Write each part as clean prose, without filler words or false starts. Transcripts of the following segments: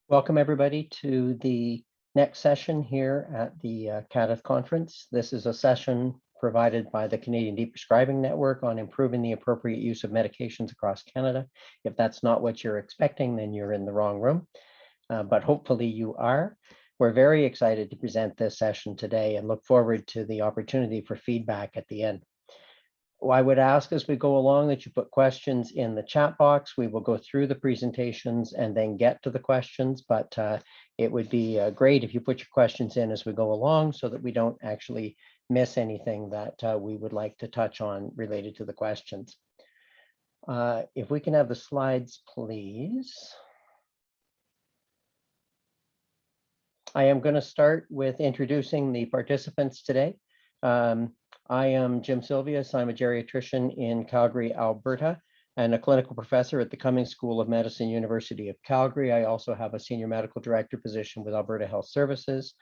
Welcome everybody to the next session here at the CADTH conference. This is a session provided by the Canadian Prescribing Network on improving the appropriate use of medications across Canada. If that's not what you're expecting, then you're in the wrong room, but hopefully you are. We're very excited to present this session today and look forward to the opportunity for feedback at the end. I would ask as we go along that you put questions in the chat box. We will go through the presentations and then get to the questions, but it would be great if you put your questions in as we go along so that we don't actually miss anything that we would like to touch on related to the questions. If we can have the slides, please. I am going to start with introducing the participants today. I am Jim Silvius. I'm a geriatrician in Calgary, Alberta, and a clinical professor at the Cummings School of Medicine, University of Calgary. I also have a senior medical director position with Alberta Health Services.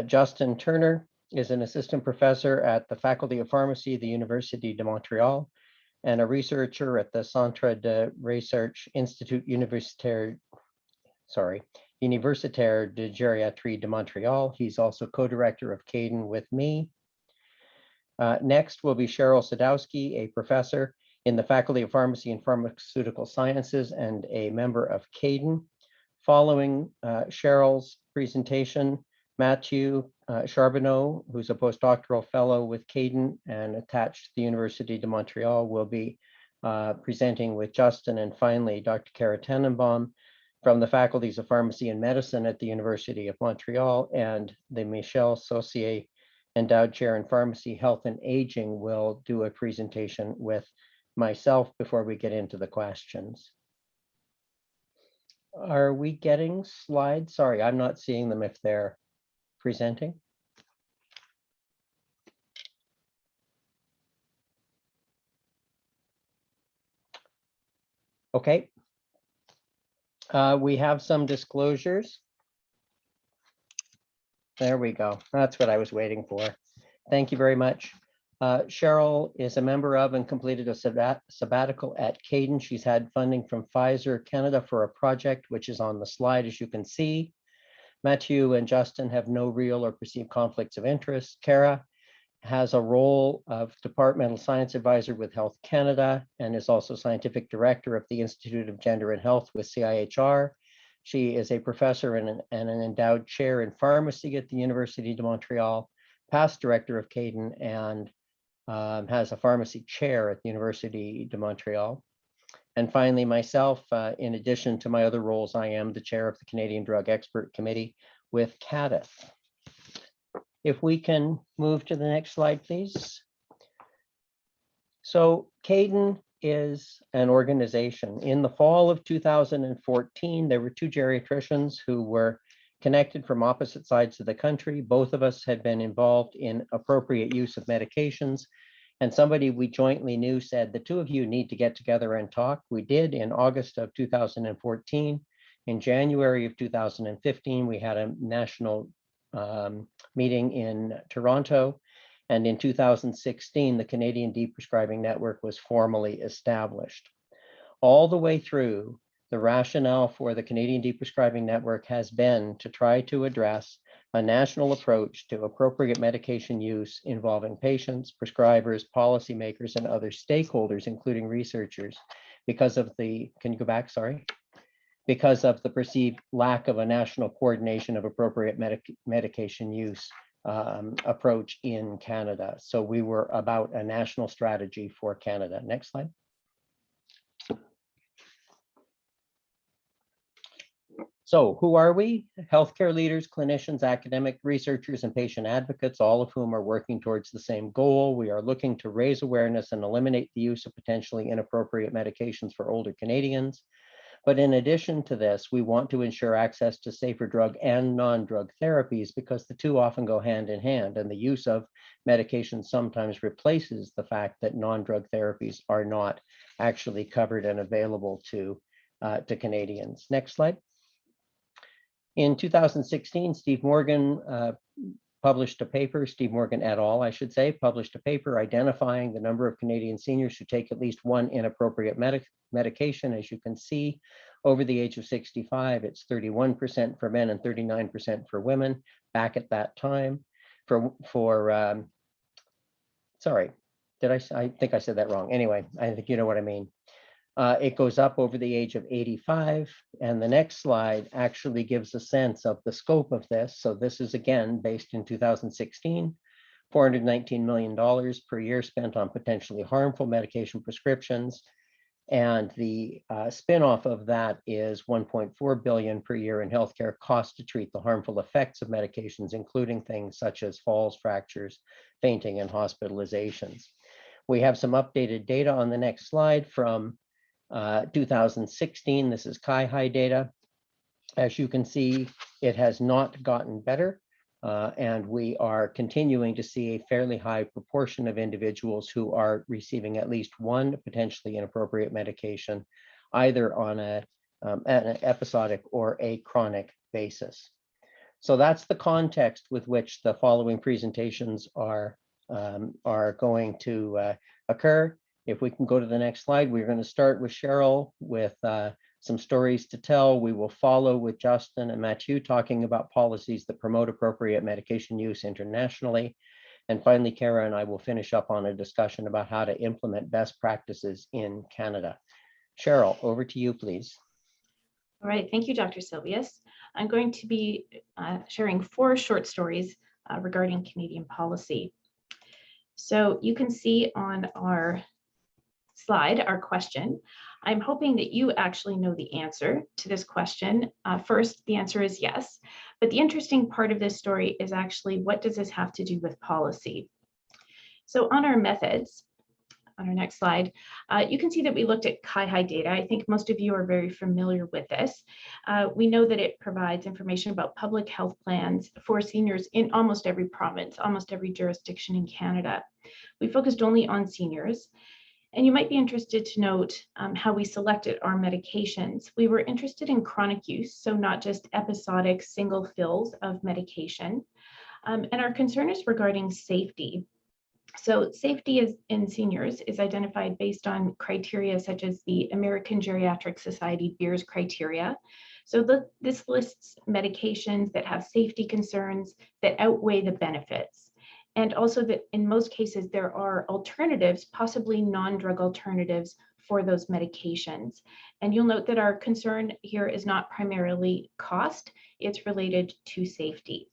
Justin Turner is an assistant professor at the Faculty of Pharmacy, the University de Montreal, and a researcher at the Centre de Recherche Institut Universitaire de Gériatrie de Montreal. He's also co-director of CADeN with me. Next will be Cheryl Sadowski, a professor in the Faculty of Pharmacy and Pharmaceutical Sciences and a member of CADeN. Following Cheryl's presentation, Mathieu Charbonneau, who's a postdoctoral fellow with CADeN and attached to the University de Montreal, will be presenting with Justin. And finally, Dr. Cara Tannenbaum from the Faculties of Pharmacy and Medicine at the University of Montreal and the Michel Saucier Endowed Chair in Pharmacy, Health and Aging will do a presentation with myself before we get into the questions. Are we getting slides? Sorry, I'm not seeing them if they're presenting. Okay. We have some disclosures. There we go. That's what I was waiting for. Thank you very much. Cheryl is a member of and completed a sabbatical at CADeN. She's had funding from Pfizer Canada for a project, which is on the slide, as you can see. Mathieu and Justin have no real or perceived conflicts of interest. Cara has a role of departmental science advisor with Health Canada and is also scientific director of the Institute of Gender and Health with CIHR. She is a professor and an endowed chair in pharmacy at the University de Montreal, past director of CADeN, and has a pharmacy chair at the University de Montreal. And finally, myself, in addition to my other roles, I am the chair of the Canadian Drug Expert Committee with CADTH. If we can move to the next slide, please. So CADeN is an organization. In the fall of 2014, there were two geriatricians who were connected from opposite sides of the country. Both of us had been involved in appropriate use of medications, and somebody we jointly knew said, the two of you need to get together and talk. We did in August of 2014. In January of 2015, we had a national meeting in Toronto. And in 2016, the Canadian Prescribing Network was formally established. All the way through, the rationale for the Canadian Prescribing Network has been to try to address a national approach to appropriate medication use involving patients, prescribers, policymakers, and other stakeholders, including researchers, because of the, can you go back, sorry? Because of the perceived lack of a national coordination of appropriate medication use approach in Canada. So we were about a national strategy for Canada. Next slide. So who are we? Healthcare leaders, clinicians, academic researchers, and patient advocates, all of whom are working towards the same goal. We are looking to raise awareness and eliminate the use of potentially inappropriate medications for older Canadians. But in addition to this, we want to ensure access to safer drug and non-drug therapies because the two often go hand in hand, and the use of medications sometimes replaces the fact that non-drug therapies are not actually covered and available to Canadians. Next slide. In 2016, Steve Morgan published a paper, Steve Morgan et al., I should say, published a paper identifying the number of Canadian seniors who take at least one inappropriate medication. As you can see Over the age of 65, it's 31% for men and 39% for women back at that time. Sorry, I think I said that wrong. Anyway, I think you know what I mean. It goes up over the age of 85, and the next slide actually gives a sense of the scope of this. So this is again based in 2016, $419 million per year spent on potentially harmful medication prescriptions. And the spin-off of that is $1.4 billion per year in healthcare costs to treat the harmful effects of medications, including things such as falls, fractures, fainting, and hospitalizations. We have some updated data on the next slide from 2016. This is CADeN data. As you can see, it has not gotten better. And we are continuing to see a fairly high proportion of individuals who are receiving at least one potentially inappropriate medication, either on an episodic or a chronic basis. So that's the context with which the following presentations are going to occur. If we can go to the next slide, we're going to start with Cheryl with some stories to tell. We will follow with Justin and Mathieu talking about policies that promote appropriate medication use internationally. And finally, Cara and I will finish up on a discussion about how to implement best practices in Canada. Cheryl, over to you, please. All right, thank you, Dr. Silvius. I'm going to be sharing 4 short stories regarding Canadian policy. So you can see on our slide, our question. I'm hoping that you actually know the answer to this question. First, the answer is yes, but the interesting part of this story is actually, what does this have to do with policy? So on our methods, on our next slide, you can see that we looked at CADeN data. I think most of you are very familiar with this. We know that it provides information about public health plans for seniors in almost every province, almost every jurisdiction in Canada. We focused only on seniors. And you might be interested to note how we selected our medications. We were interested in chronic use, so not just episodic single fills of medication. And our concern is regarding safety. So safety in seniors is identified based on criteria such as the American Geriatric Society BEERS criteria. So this lists medications that have safety concerns that outweigh the benefits. And also that in most cases, there are alternatives, possibly non-drug alternatives for those medications. And you'll note that our concern here is not primarily cost, it's related to safety.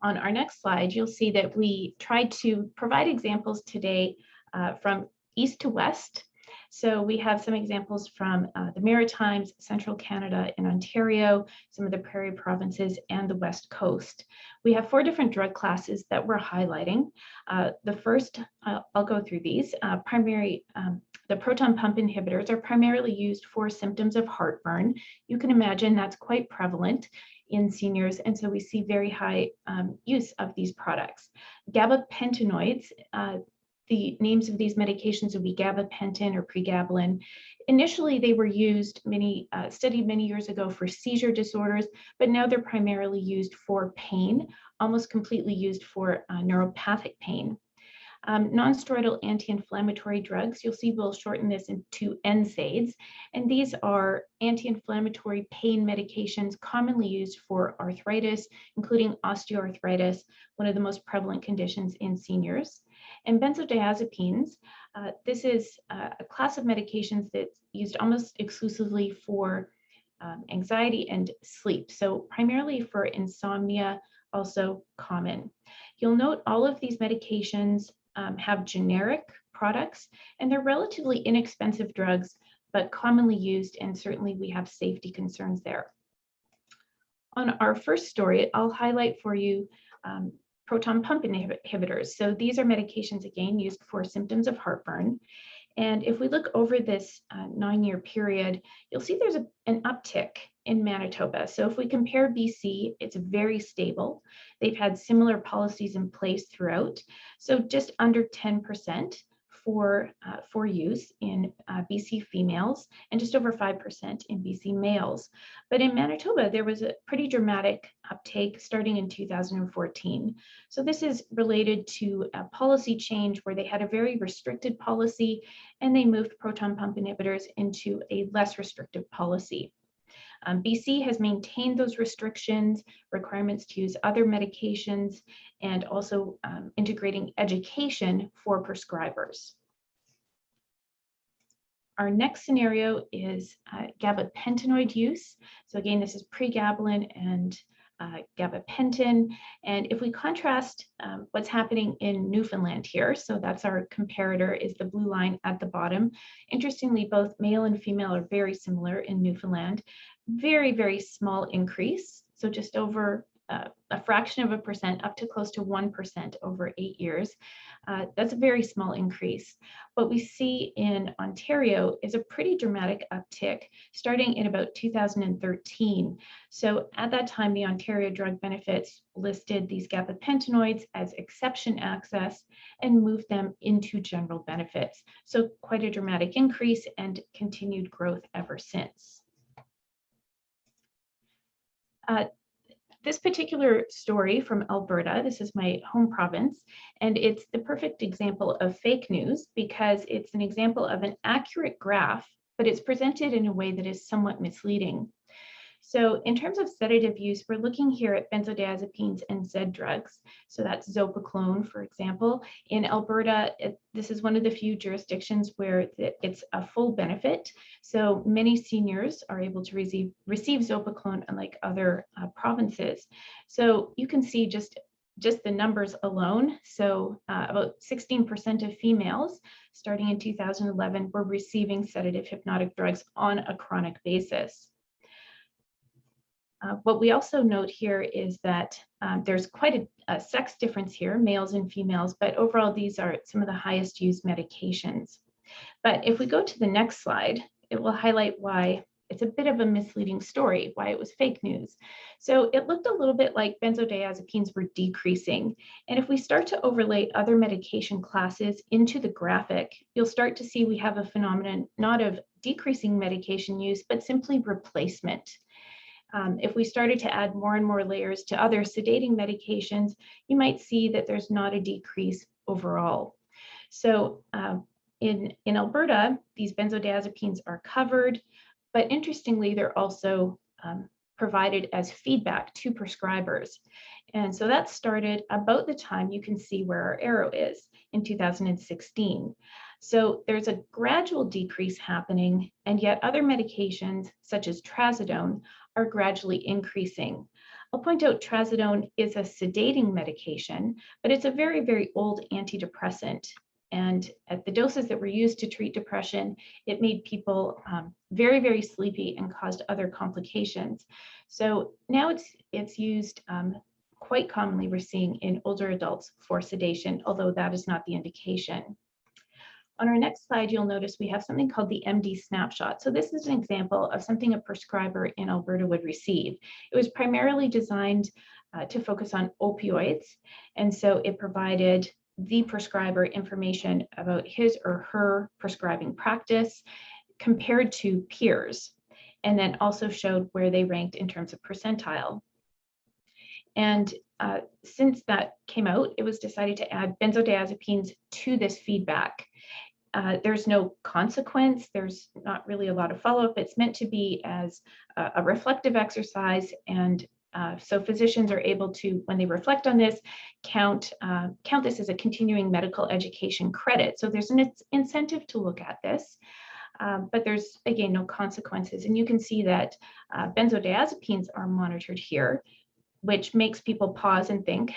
On our next slide, you'll see that we tried to provide examples today from east to west. So we have some examples from the Maritimes, Central Canada and Ontario, some of the Prairie provinces and the West Coast. We have 4 different drug classes that we're highlighting. The first, I'll go through these. The proton pump inhibitors are primarily used for symptoms of heartburn. You can imagine that's quite prevalent in seniors, and so we see very high use of these products. Gabapentinoids, the names of these medications would be gabapentin or pregabalin. Initially, they were used studied many years ago for seizure disorders, but now they're primarily used for pain, almost completely used for neuropathic pain. Non-steroidal anti-inflammatory drugs, you'll see we'll shorten this into NSAIDs, and these are anti-inflammatory pain medications commonly used for arthritis, including osteoarthritis, one of the most prevalent conditions in seniors. And benzodiazepines, this is a class of medications that's used almost exclusively for anxiety and sleep, so primarily for insomnia, also common. You'll note all of these medications have generic products, and they're relatively inexpensive drugs, but commonly used, and certainly we have safety concerns there. On our first story, I'll highlight for you proton pump inhibitors. So these are medications, again, used for symptoms of heartburn. And if we look over this 9-year period, you'll see there's an uptick in Manitoba. So if we compare BC, it's very stable. They've had similar policies in place throughout. So just under 10% for use in BC females and just over 5% in BC males. But in Manitoba, there was a pretty dramatic uptake starting in 2014. So this is related to a policy change where they had a very restricted policy and they moved proton pump inhibitors into a less restrictive policy. BC has maintained those restrictions, requirements to use other medications, and also integrating education for prescribers. Our next scenario is Gabapentinoid use. So again, this is pregabalin and gabapentin. And if we contrast what's happening in Newfoundland here, so that's our comparator, is the blue line at the bottom. Interestingly, both male and female are very similar in Newfoundland. Very, very small increase. So just over a fraction of a percent up to close to 1% over 8 years. That's a very small increase. What we see in Ontario is a pretty dramatic uptick starting in about 2013. So at that time, the Ontario drug benefits listed these gabapentinoids as exception access and moved them into general benefits. So quite a dramatic increase and continued growth ever since. This particular story from Alberta, this is my home province, and it's the perfect example of fake news because it's an example of an accurate graph, but it's presented in a way that is somewhat misleading. So in terms of sedative use, we're looking here at benzodiazepines and Z drugs. So that's zopiclone, for example. In Alberta, this is one of the few jurisdictions where it's a full benefit. So many seniors are able to receive zopiclone, unlike other provinces. So you can see just the numbers alone. So about 16% of females starting in 2011 were receiving sedative hypnotic drugs on a chronic basis. What we also note here is that there's quite a sex difference here, males and females, but overall these are some of the highest used medications. But if we go to the next slide, it will highlight why it's a bit of a misleading story, why it was fake news. So it looked a little bit like benzodiazepines were decreasing. And if we start to overlay other medication classes into the graphic, you'll start to see we have a phenomenon not of decreasing medication use, but simply replacement. If we started to add more and more layers to other sedating medications, you might see that there's not a decrease overall. So in Alberta, these benzodiazepines are covered, but interestingly, they're also provided as feedback to prescribers. And so that started about the time you can see where our arrow is in 2016. So there's a gradual decrease happening, and yet other medications such as Trazadone are gradually increasing. I'll point out Trazadone is a sedating medication, but it's a very, very old antidepressant. And at the doses that were used to treat depression, it made people very, very sleepy and caused other complications. So now it's used quite commonly, we're seeing in older adults for sedation, although that is not the indication. On our next slide, you'll notice we have something called the Md Snapshot. So this is an example of something a prescriber in Alberta would receive. It was primarily designed to focus on opioids. And so it provided the prescriber information about his or her prescribing practice compared to peers, and then also showed where they ranked in terms of percentile. And since that came out, it was decided to add benzodiazepines to this feedback. There's no consequence. There's not really a lot of follow-up. It's meant to be as a reflective exercise. And so physicians are able to, when they reflect on this, count this as a continuing medical education credit. So there's an incentive to look at this. But there's, again, no consequences. And you can see that benzodiazepines are monitored here, which makes people pause and think,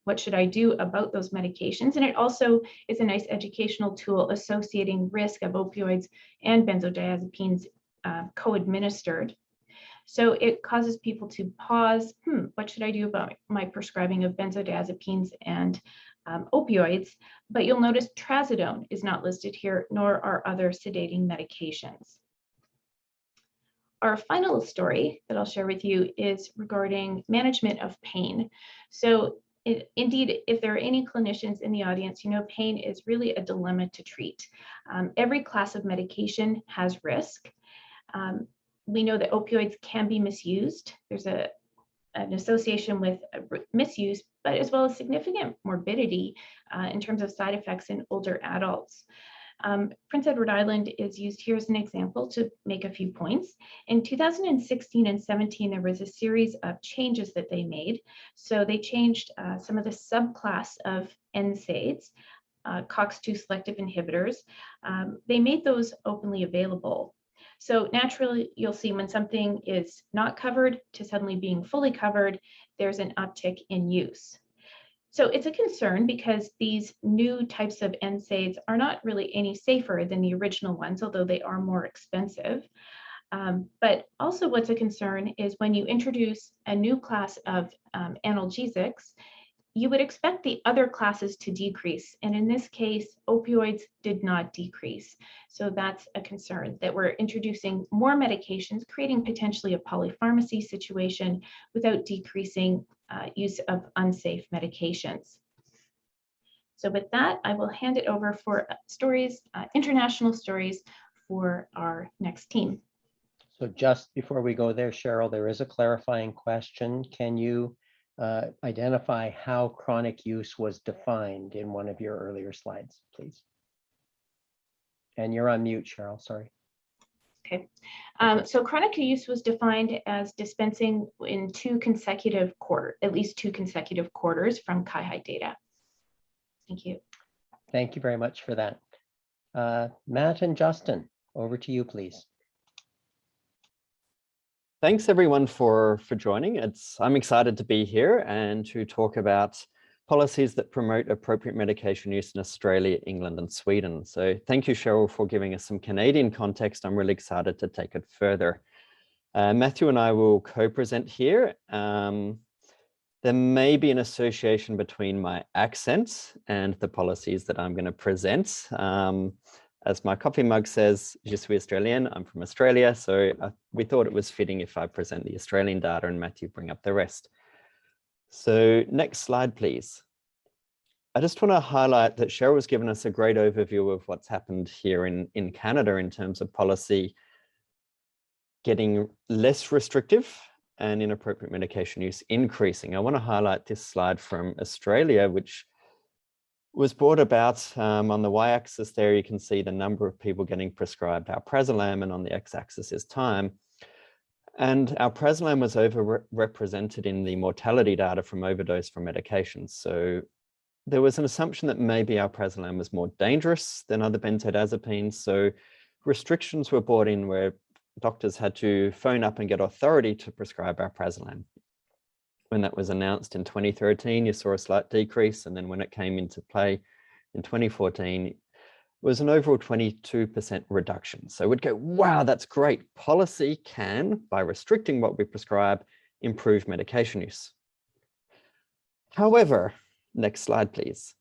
what should I do about those medications? And it also is a nice educational tool associating risk of opioids and benzodiazepines co-administered. So it causes people to pause, what should I do about my prescribing of benzodiazepines and opioids? But you'll notice Trazadone is not listed here, nor are other sedating medications. Our final story that I'll share with you is regarding management of pain. So indeed, if there are any clinicians in the audience, you know, pain is really a dilemma to treat. Every class of medication has risk. We know that opioids can be misused. There's an association with misuse, but as well as significant morbidity in terms of side effects in older adults. Prince Edward Island is used here as an example to make a few points. In 2016 and 17, there was a series of changes that they made. So they changed some of the subclass of NSAIDs, COX-2 selective inhibitors. They made those openly available. So naturally, you'll see when something is not covered to suddenly being fully covered, there's an uptick in use. So it's a concern because these new types of NSAIDs are not really any safer than the original ones, although they are more expensive. But also what's a concern is when you introduce a new class of analgesics, you would expect the other classes to decrease. And in this case, opioids did not decrease. So that's a concern that we're introducing more medications, creating potentially a polypharmacy situation without decreasing use of unsafe medications. So with that, I will hand it over for stories, international stories for our next team. So just before we go there, Cheryl, there is a clarifying question. Can you identify how chronic use was defined in one of your earlier slides, please? And you're on mute, Cheryl, sorry. Okay, so chronic use was defined as dispensing in at least two consecutive quarters from CADeN data. Thank you. Thank you very much for that. Matt and Justin, over to you, please. Thanks everyone for joining. I'm excited to be here and to talk about policies that promote appropriate medication use in Australia, England, and Sweden. So thank you, Cheryl, for giving us some Canadian context. I'm really excited to take it further. Matthew and I will co-present here. There may be an association between my accent and the policies that I'm going to present. As my coffee mug says, je suis Australian, I'm from Australia, so we thought it was fitting if I present the Australian data and Matthew bring up the rest. So next slide, please. I just want to highlight that Cheryl has given us a great overview of what's happened here in Canada in terms of policy getting less restrictive and inappropriate medication use increasing. I want to highlight this slide from Australia, which was brought about on the y-axis there. You can see the number of people getting prescribed alprazolam, and on the x-axis is time. And alprazolam was overrepresented in the mortality data from overdose from medications. So there was an assumption that maybe alprazolam was more dangerous than other benzodiazepines. So restrictions were brought in where doctors had to phone up and get authority to prescribe alprazolam. When that was announced in 2013, you saw a slight decrease. And then when it came into play in 2014, it was an overall 22% reduction. So we'd go, wow, that's great. Policy can, by restricting what we prescribe, improve medication use. However, next slide, please.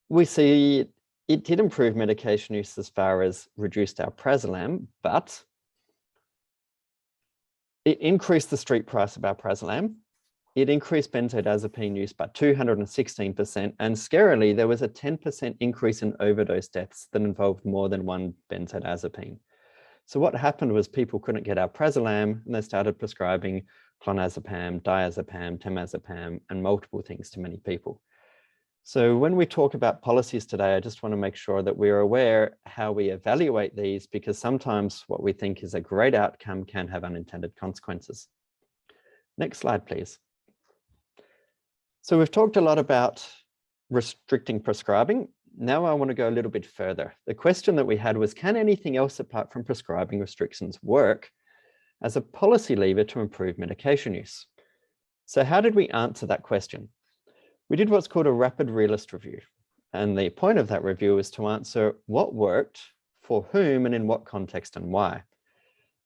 We see it did improve medication use as far as reduced alprazolam, but it increased the street price of alprazolam. It increased benzodiazepine use by 216%, and scarily, there was a 10% increase in overdose deaths that involved more than one benzodiazepine. So what happened was people couldn't get alprazolam, and they started prescribing clonazepam, diazepam, temazepam, and multiple things to many people. So when we talk about policies today, I just want to make sure that we're aware how we evaluate these, because sometimes what we think is a great outcome can have unintended consequences. Next slide, please. So we've talked a lot about restricting prescribing. Now I want to go a little bit further. The question that we had was, can anything else apart from prescribing restrictions work as a policy lever to improve medication use? So how did we answer that question? We did what's called a rapid realist review. And the point of that review is to answer what worked, for whom, and in what context and why.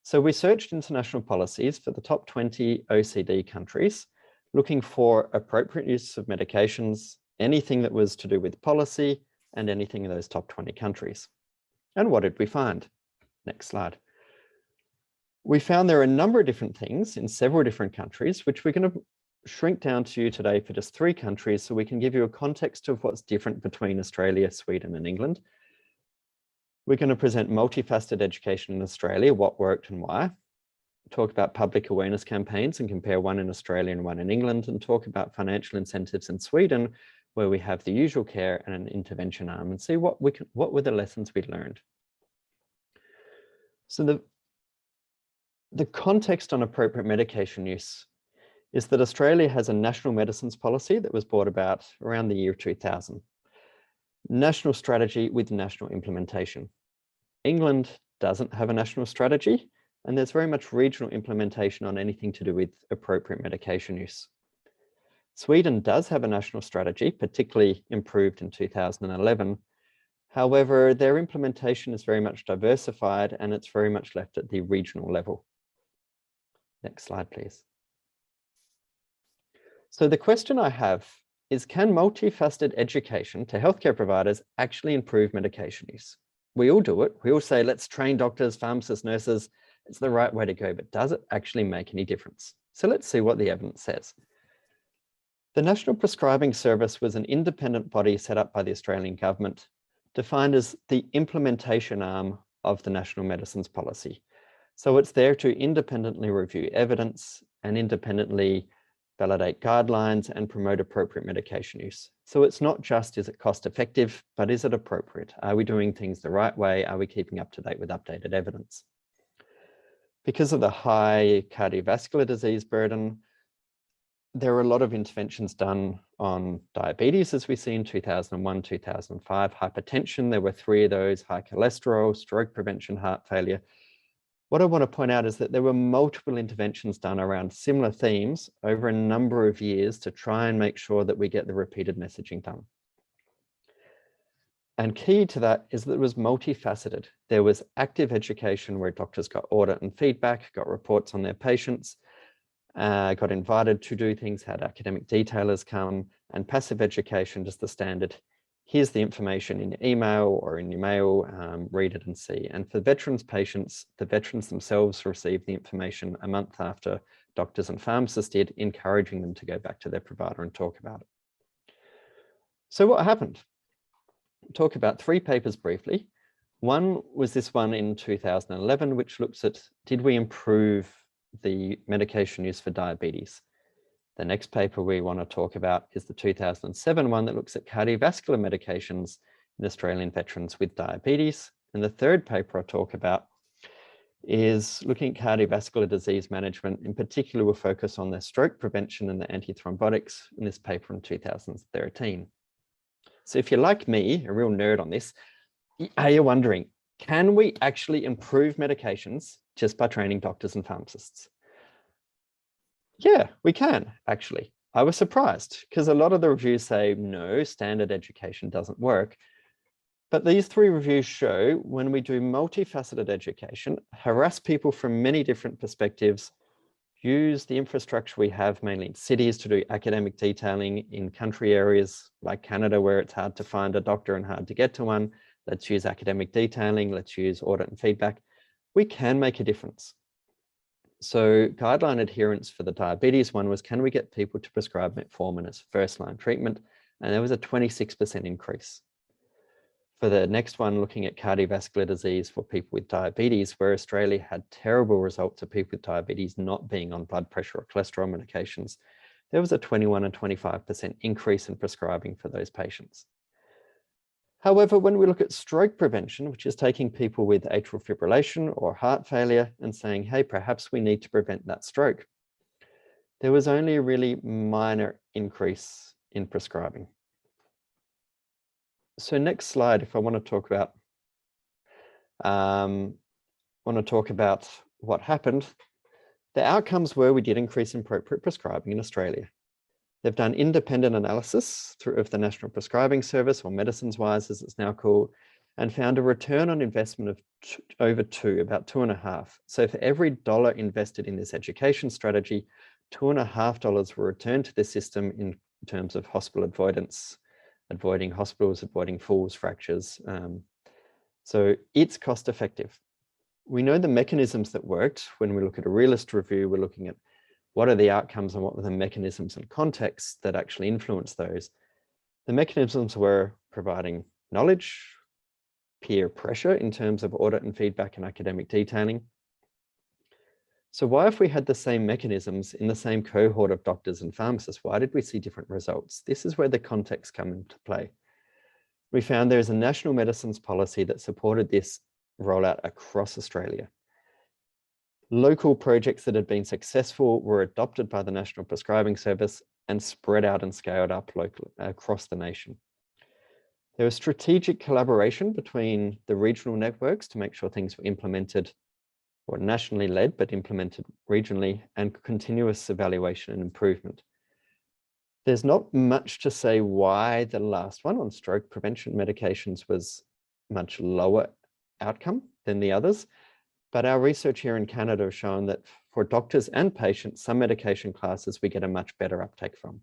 So we searched international policies for the top 20 OECD countries, looking for appropriate use of medications, anything that was to do with policy, and anything in those top 20 countries. And what did we find? Next slide. We found there are a number of different things in several different countries, which we're going to shrink down to you today for just 3 countries so we can give you a context of what's different between Australia, Sweden, and England. We're going to present multifaceted education in Australia, what worked and why. Talk about public awareness campaigns and compare one in Australia and one in England, and talk about financial incentives in Sweden, where we have the usual care and an intervention arm, and see what were the lessons we learned. So the context on appropriate medication use is that Australia has a national medicines policy that was brought about around the year 2000. National strategy with national implementation. England doesn't have a national strategy, and there's very much regional implementation on anything to do with appropriate medication use. Sweden does have a national strategy, particularly improved in 2011. However, their implementation is very much diversified, and it's very much left at the regional level. Next slide, please. So the question I have is, can multifaceted education to healthcare providers actually improve medication use? We all do it. We all say, let's train doctors, pharmacists, nurses. It's the right way to go, but does it actually make any difference? So let's see what the evidence says. The National Prescribing Service was an independent body set up by the Australian government, defined as the implementation arm of the National Medicines Policy. So it's there to independently review evidence and independently validate guidelines and promote appropriate medication use. So it's not just, is it cost effective, but is it appropriate? Are we doing things the right way? Are we keeping up to date with updated evidence? Because of the high cardiovascular disease burden, there were a lot of interventions done on diabetes, as we see in 2001, 2005, hypertension. There were 3 of those: high cholesterol, stroke prevention, heart failure. What I want to point out is that there were multiple interventions done around similar themes over a number of years to try and make sure that we get the repeated messaging done. And key to that is that it was multifaceted. There was active education where doctors got audit and feedback, got reports on their patients, got invited to do things, had academic detailers come, and passive education, just the standard. Here's the information in your email or in your mail, read it and see. And for veterans patients, the veterans themselves received the information a month after doctors and pharmacists did, encouraging them to go back to their provider and talk about it. So what happened? I'll talk about 3 papers briefly. One was this one in 2011, which looks at, did we improve the medication use for diabetes? The next paper we want to talk about is the 2007 one that looks at cardiovascular medications in Australian veterans with diabetes. And the third paper I talk about is looking at cardiovascular disease management. In particular, we'll focus on the stroke prevention and the antithrombotics in this paper in 2013. So if you're like me, a real nerd on this, are you wondering, can we actually improve medications just by training doctors and pharmacists? Yeah, we can, actually. I was surprised because a lot of the reviews say, no, standard education doesn't work. But these 3 reviews show when we do multifaceted education, harass people from many different perspectives, use the infrastructure we have mainly in cities to do academic detailing in country areas like Canada, where it's hard to find a doctor and hard to get to one. Let's use academic detailing, let's use audit and feedback. We can make a difference. So guideline adherence for the diabetes one was, can we get people to prescribe metformin as first-line treatment? And there was a 26% increase. For the next one, looking at cardiovascular disease for people with diabetes, where Australia had terrible results of people with diabetes not being on blood pressure or cholesterol medications, there was a 21 and 25% increase in prescribing for those patients. However, when we look at stroke prevention, which is taking people with atrial fibrillation or heart failure and saying, hey, perhaps we need to prevent that stroke, there was only a really minor increase in prescribing. So next slide, if I want to talk about what happened, the outcomes were we did increase in appropriate prescribing in Australia. They've done independent analysis of the National Prescribing Service, or Medicines Wise as it's now called, and found a return on investment of over 2, about 2.5. So for every $1 invested in this education strategy, $2.5 were returned to the system in terms of hospital avoidance, avoiding hospitals, avoiding falls, fractures. So it's cost effective. We know the mechanisms that worked. When we look at a realist review, we're looking at what are the outcomes and what were the mechanisms and contexts that actually influence those? The mechanisms were providing knowledge, peer pressure in terms of audit and feedback and academic detailing. So why, if we had the same mechanisms in the same cohort of doctors and pharmacists, why did we see different results? This is where the context come into play. We found there is a national medicines policy that supported this rollout across Australia. Local projects that had been successful were adopted by the National Prescribing Service and spread out and scaled up locally across the nation. There was strategic collaboration between the regional networks to make sure things were implemented or nationally led, but implemented regionally, and continuous evaluation and improvement. There's not much to say why the last one on stroke prevention medications was much lower outcome than the others, but our research here in Canada has shown that for doctors and patients, some medication classes we get a much better uptake from.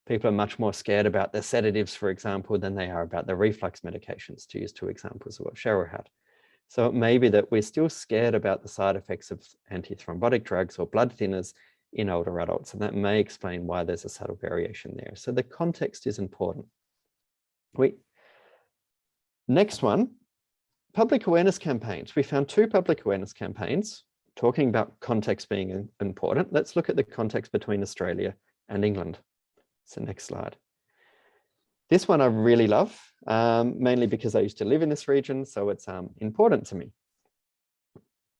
People are much more scared about the sedatives, for example, than they are about the reflux medications, to use two examples of what Cheryl had. So it may be that we're still scared about the side effects of antithrombotic drugs or blood thinners in older adults, and that may explain why there's a subtle variation there. So the context is important. Next one, public awareness campaigns. We found 2 public awareness campaigns talking about context being important. Let's look at the context between Australia and England. So next slide. This one I really love, mainly because I used to live in this region, so it's important to me.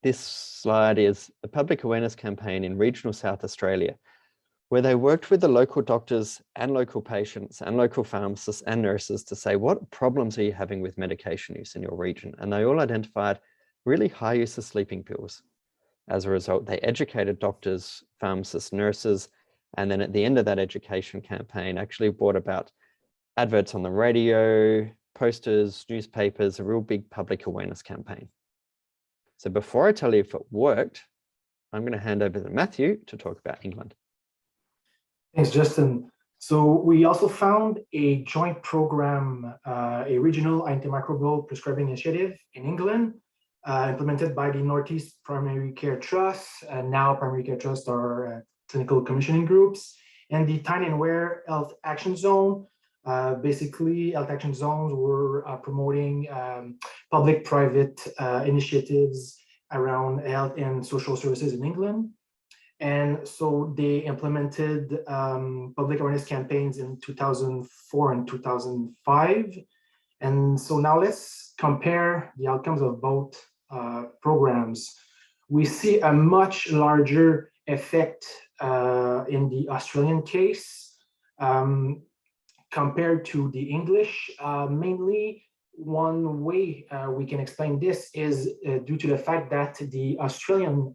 This slide is a public awareness campaign in regional South Australia, where they worked with the local doctors and local patients and local pharmacists and nurses to say, what problems are you having with medication use in your region? And they all identified really high use of sleeping pills. As a result, they educated doctors, pharmacists, nurses, and then at the end of that education campaign actually brought about adverts on the radio, posters, newspapers, a real big public awareness campaign. So before I tell you if it worked, I'm going to hand over to Matthew to talk about England. Thanks, Justin. So we also found a joint program, a regional antimicrobial prescribing initiative in England, implemented by the Northeast Primary Care Trust, and now Primary Care Trust are clinical commissioning groups, and the Tyne and Wear Health Action Zone. Basically, health action zones were promoting public-private initiatives around health and social services in England. And so they implemented public awareness campaigns in 2004 and 2005. And so now let's compare the outcomes of both programs. We see a much larger effect in the Australian case compared to the English. Mainly, one way we can explain this is due to the fact that the Australian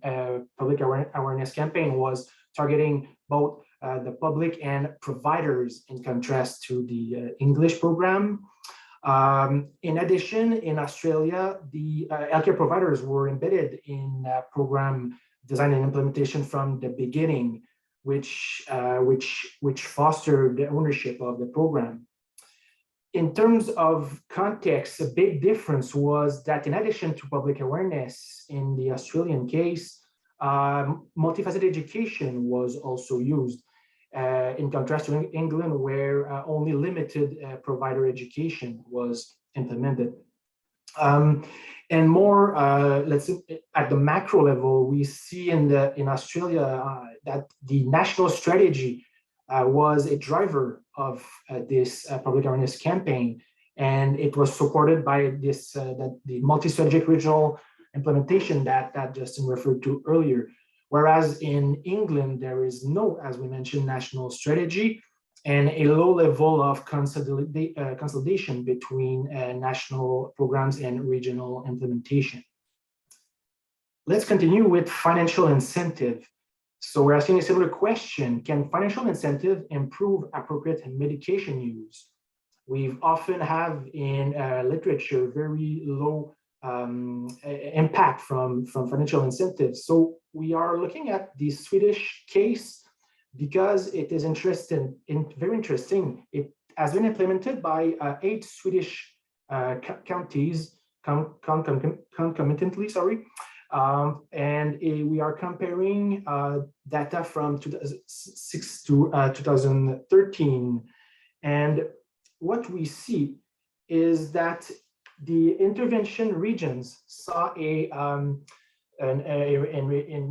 public awareness campaign was targeting both the public and providers, in contrast to the English program. In addition, in Australia, the healthcare providers were embedded in program design and implementation from the beginning, which fostered the ownership of the program. In terms of context, a big difference was that in addition to public awareness in the Australian case, multifaceted education was also used, in contrast to England, where only limited provider education was implemented. And more, let's say at the macro level, we see in Australia that the national strategy was a driver of this public awareness campaign, and it was supported by this the multi-strategic regional implementation that Justin referred to earlier. Whereas in England, there is no, as we mentioned, national strategy and a low level of consolidation between national programs and regional implementation. Let's continue with financial incentive. So we're asking a similar question: can financial incentive improve appropriate medication use? We've often have in literature very low impact from financial incentives. So we are looking at the Swedish case because it is very interesting. It has been implemented by 8 Swedish counties concomitantly, We are comparing data from 2006 to 2013. And what we see is that the intervention regions saw an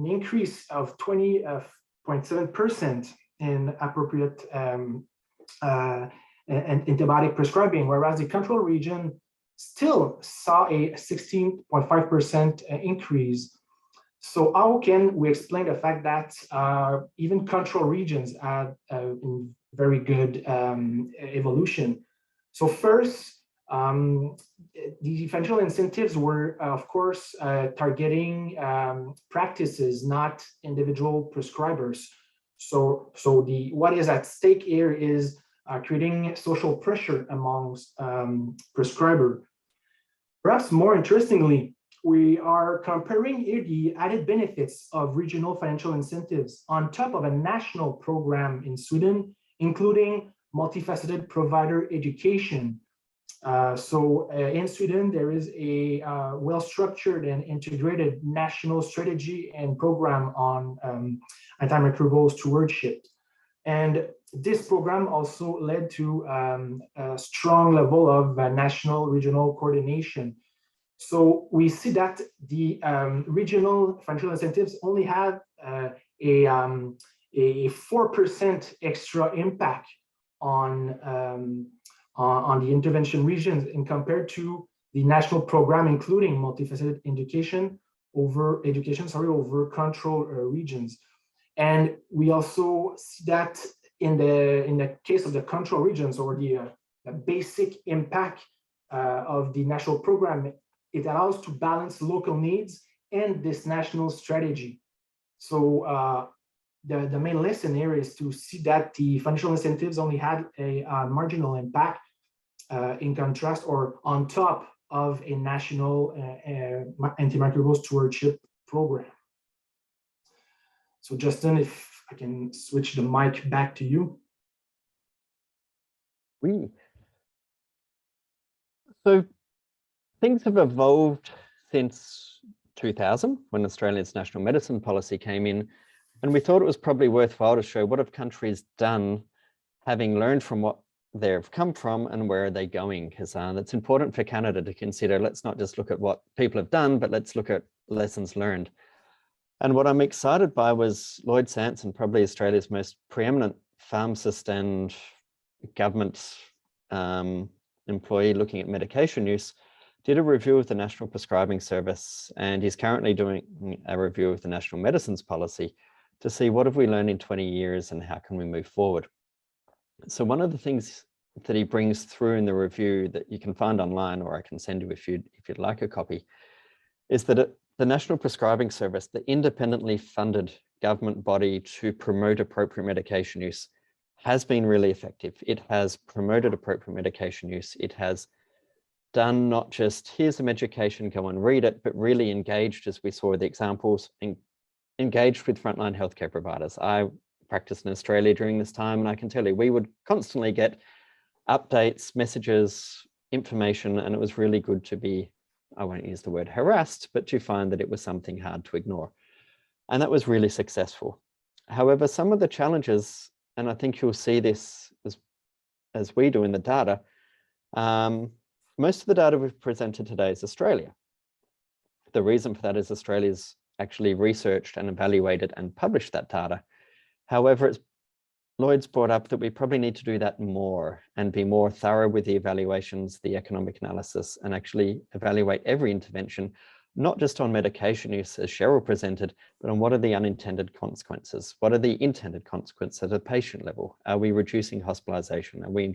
increase of 20.7% in appropriate and antibiotic prescribing, whereas the control region still saw a 16.5% increase. So how can we explain the fact that even control regions had very good evolution? So first, the financial incentives were, of course, targeting practices, not individual prescribers. So what is at stake here is creating social pressure amongst prescribers. Perhaps more interestingly, we are comparing here the added benefits of regional financial incentives on top of a national program in Sweden, including multifaceted provider education. In Sweden, there is a well-structured and integrated national strategy and program on antimicrobial stewardship. And this program also led to a strong level of national regional coordination. So we see that the regional financial incentives only have a 4% extra impact on the intervention regions in compared to the national program, including multifaceted education over control regions. And we also see that in the case of the control regions, or the basic impact of the national program, it allows to balance local needs and this national strategy. So the main lesson here is to see that the financial incentives only had a marginal impact in contrast or on top of a national antimicrobial stewardship program. So Justin, if I can switch the mic back to you. So things have evolved since 2000, when Australia's national medicine policy came in, and we thought it was probably worthwhile to show what have countries done, having learned from what they've come from and where are they going, because that's important for Canada to consider. Let's not just look at what people have done, but let's look at lessons learned. And what I'm excited by was Lloyd Sanson, probably Australia's most preeminent pharmacist and government employee looking at medication use, did a review of the National Prescribing Service, and he's currently doing a review of the National Medicines Policy to see what have we learned in 20 years and how can we move forward. So one of the things that he brings through in the review that you can find online, or I can send you if you'd like a copy, is that the National Prescribing Service, the independently funded government body to promote appropriate medication use, has been really effective. It has promoted appropriate medication use. It has done not just, here's some education, go and read it, but really engaged, as we saw the examples, engaged with frontline healthcare providers. I practiced in Australia during this time, and I can tell you, we would constantly get updates, messages, information, and it was really good to be, I won't use the word harassed, but to find that it was something hard to ignore. And that was really successful. However, some of the challenges, and I think you'll see this as we do in the data, most of the data we've presented today is Australia. The reason for that is Australia's actually researched and evaluated and published that data. However, Lloyd's brought up that we probably need to do that more and be more thorough with the evaluations, the economic analysis, and actually evaluate every intervention, not just on medication use, as Cheryl presented, but on what are the unintended consequences? What are the intended consequences at a patient level? Are we reducing hospitalization? Are we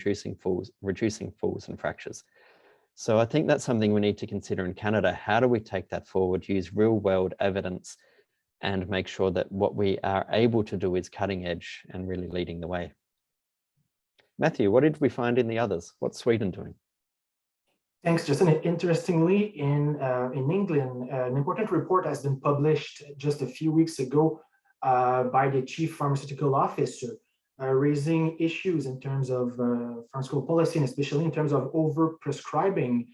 reducing falls and fractures? So I think that's something we need to consider in Canada. How do we take that forward, use real world evidence, and make sure that what we are able to do is cutting edge and really leading the way? Matthew, what did we find in the others? What's Sweden doing? Thanks, Justin. Interestingly, in England, an important report has been published just a few weeks ago by the Chief Pharmaceutical Officer, raising issues in terms of pharmaceutical policy, and especially in terms of over-prescribing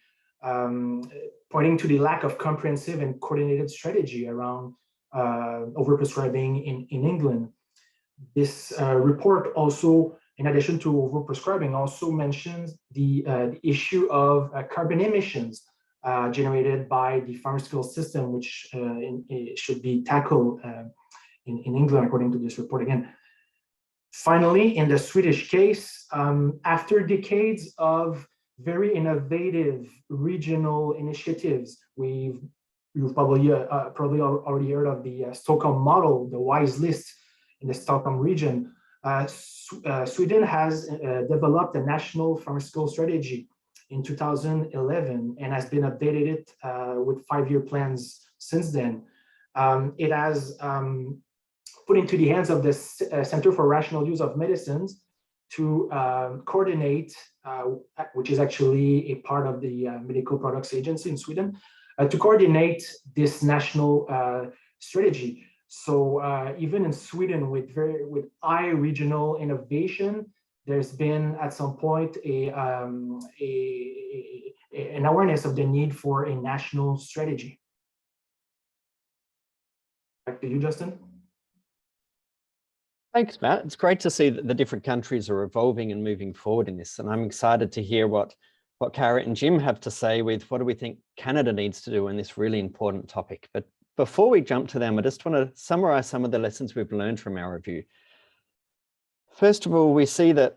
pointing to the lack of comprehensive and coordinated strategy around overprescribing in England. This report also, in addition to overprescribing, also mentions the issue of carbon emissions generated by the pharmaceutical system, which it should be tackled in England, according to this report again. Finally, in the Swedish case, after decades of very innovative regional initiatives, you've probably already heard of the Stockholm Model, the WISE list in the Stockholm region. Sweden has developed a national pharmaceutical strategy in 2011 and has been updated with 5-year plans since then. It has put into the hands of the Center for Rational Use of Medicines to coordinate, which is actually a part of the Medical Products Agency in Sweden, to coordinate this national strategy. So even in Sweden, with high regional innovation, there's been at some point an awareness of the need for a national strategy. Back to you, Justin. Thanks, Matt. It's great to see that the different countries are evolving and moving forward in this. And I'm excited to hear what Cara and Jim have to say with what do we think Canada needs to do in this really important topic. But before we jump to them, I just want to summarize some of the lessons we've learned from our review. First of all, we see that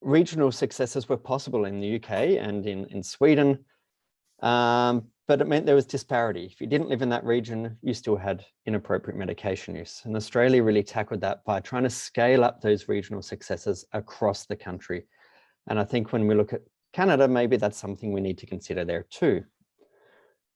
regional successes were possible in the UK and in Sweden, but it meant there was disparity. If you didn't live in that region, you still had inappropriate medication use. And Australia really tackled that by trying to scale up those regional successes across the country. And I think when we look at Canada, maybe that's something we need to consider there too.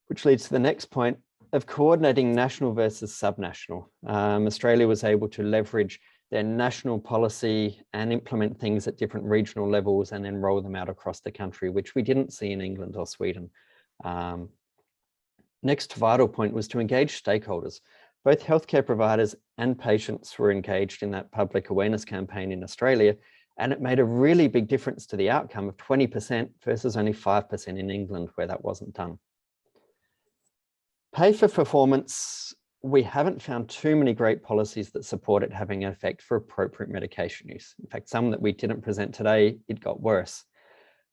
Which leads to the next point of coordinating national versus subnational. Australia was able to leverage their national policy and implement things at different regional levels and then roll them out across the country, which we didn't see in England or Sweden. Next vital point was to engage stakeholders. Both healthcare providers and patients were engaged in that public awareness campaign in Australia, and it made a really big difference to the outcome of 20% versus only 5% in England, where that wasn't done. Pay for performance, we haven't found too many great policies that support it having an effect for appropriate medication use. In fact, some that we didn't present today, it got worse.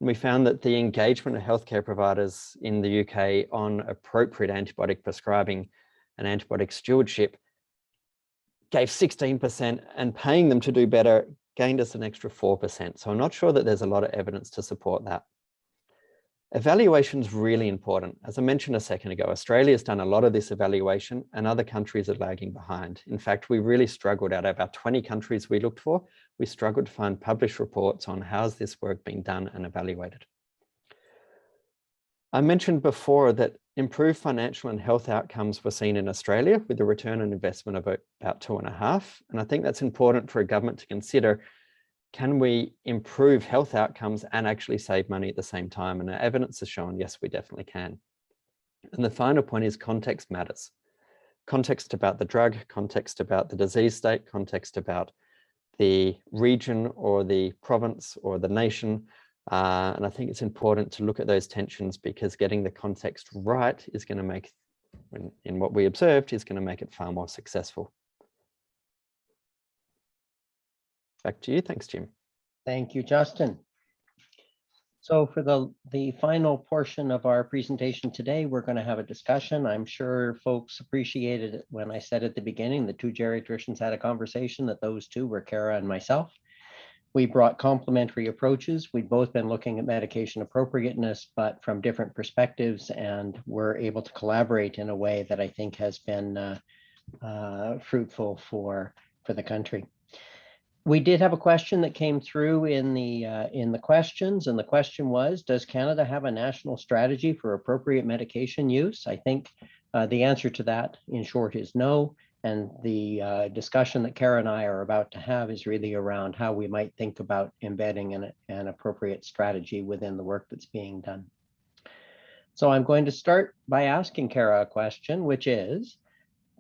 And we found that the engagement of healthcare providers in the UK on appropriate antibiotic prescribing and antibiotic stewardship gave 16%, and paying them to do better gained us an extra 4%. So I'm not sure that there's a lot of evidence to support that. Evaluation is really important. As I mentioned a second ago, Australia's done a lot of this evaluation and other countries are lagging behind. In fact, we really struggled out of about 20 countries we looked for. We struggled to find published reports on how's this work being done and evaluated. I mentioned before that improved financial and health outcomes were seen in Australia with a return on investment of about 2.5. And I think that's important for a government to consider. Can we improve health outcomes and actually save money at the same time? And the evidence has shown, yes, we definitely can. And the final point is context matters. Context about the drug, context about the disease state, context about the region or the province or the nation. And I think it's important to look at those tensions, because getting the context right is going to make, in what we observed, is going to make it far more successful. Back to you. Thanks, Jim. Thank you, Justin. So for the final portion of our presentation today, we're going to have a discussion. I'm sure folks appreciated it when I said at the beginning, the two geriatricians had a conversation, that those two were Cara and myself. We brought complementary approaches. We'd both been looking at medication appropriateness, but from different perspectives, and we're able to collaborate in a way that I think has been fruitful for the country. We did have a question that came through in the questions, and the question was, does Canada have a national strategy for appropriate medication use? I think the answer to that, in short, is no. And the discussion that Cara and I are about to have is really around how we might think about embedding an appropriate strategy within the work that's being done. So I'm going to start by asking Cara a question, which is,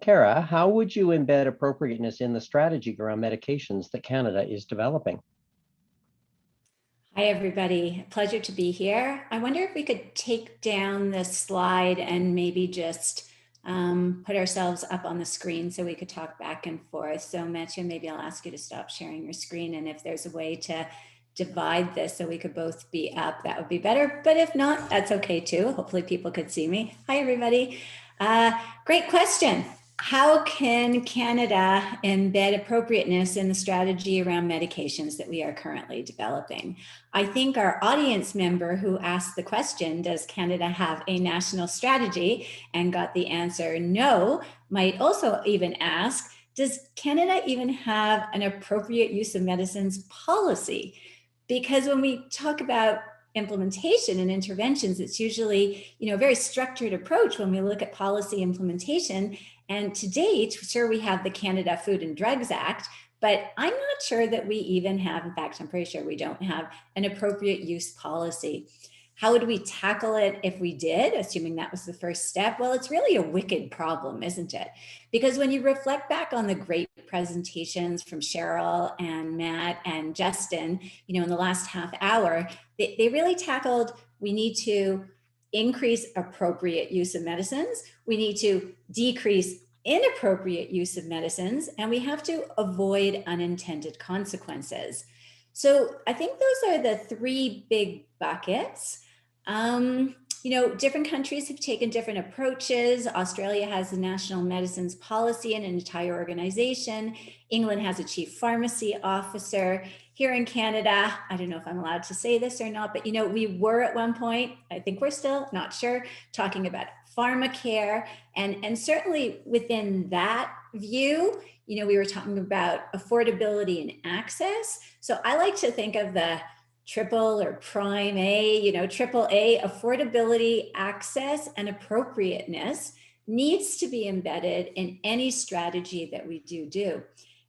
Cara, how would you embed appropriateness in the strategy around medications that Canada is developing? Hi, everybody. Pleasure to be here. I wonder if we could take down this slide and maybe just put ourselves up on the screen so we could talk back and forth. So Mathieu, maybe I'll ask you to stop sharing your screen, and if there's a way to divide this so we could both be up, that would be better. But if not, that's okay too. Hopefully people could see me. Hi, everybody. Great question. How can Canada embed appropriateness in the strategy around medications that we are currently developing? I think our audience member who asked the question, does Canada have a national strategy, and got the answer no, might also even ask, does Canada even have an appropriate use of medicines policy? Because when we talk about implementation and interventions, it's usually, a very structured approach when we look at policy implementation. And to date, sure, we have the Canada Food and Drugs Act, but I'm not sure that we even have, in fact, I'm pretty sure we don't have an appropriate use policy. How would we tackle it if we did, assuming that was the first step? Well, it's really a wicked problem, isn't it? Because when you reflect back on the great presentations from Cheryl and Matt and Justin, in the last half hour, they really tackled, we need to increase appropriate use of medicines, we need to decrease inappropriate use of medicines, and we have to avoid unintended consequences. So I think those are the three big buckets. Different countries have taken different approaches. Australia has a national medicines policy and an entire organization. England has a chief pharmacy officer. Here in Canada, I don't know if I'm allowed to say this or not, but we were at one point, I think we're still not sure, talking about pharmacare. And certainly within that view, we were talking about affordability and access. So I like to think of the triple or prime A, triple A, affordability, access, and appropriateness needs to be embedded in any strategy that we do.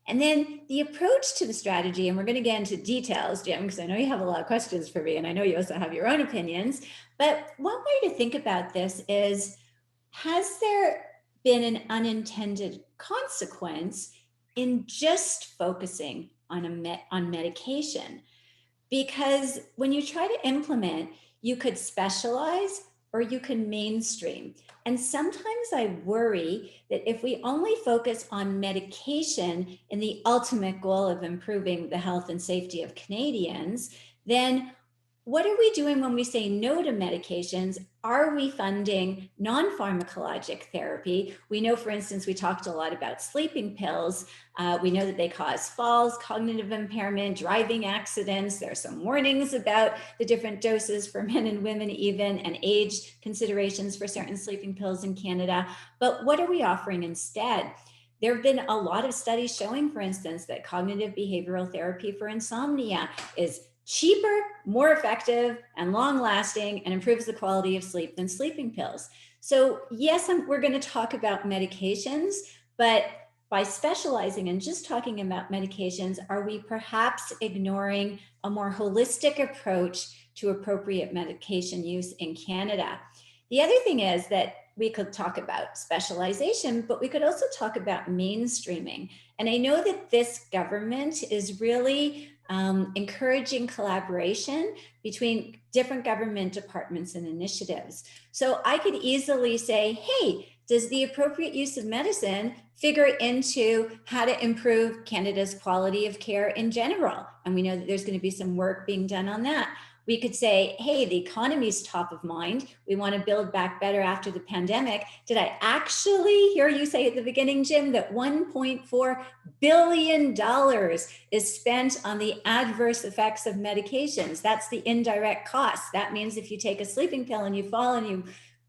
And then the approach to the strategy, and we're going to get into details, Jim, because I know you have a lot of questions for me, and I know you also have your own opinions. But one way to think about this is, has there been an unintended consequence in just focusing on medication? Because when you try to implement, you could specialize or you can mainstream. And sometimes I worry that if we only focus on medication in the ultimate goal of improving the health and safety of Canadians, then what are we doing when we say no to medications? Are we funding non-pharmacologic therapy? We know, for instance, we talked a lot about sleeping pills. We know that they cause falls, cognitive impairment, driving accidents. There are some warnings about the different doses for men and women even, and age considerations for certain sleeping pills in Canada. But what are we offering instead? There have been a lot of studies showing, for instance, that cognitive behavioral therapy for insomnia is cheaper, more effective, and long-lasting, and improves the quality of sleep than sleeping pills. So yes, we're going to talk about medications, but by specializing and just talking about medications, are we perhaps ignoring a more holistic approach to appropriate medication use in Canada? The other thing is that we could talk about specialization, but we could also talk about mainstreaming. And I know that this government is really encouraging collaboration between different government departments and initiatives. So I could easily say, hey, does the appropriate use of medicine figure into how to improve Canada's quality of care in general? And we know that there's going to be some work being done on that. We could say, hey, the economy's top of mind. We want to build back better after the pandemic. Did I actually hear you say at the beginning, Jim, that $1.4 billion is spent on the adverse effects of medications? That's the indirect cost. That means if you take a sleeping pill and you fall and you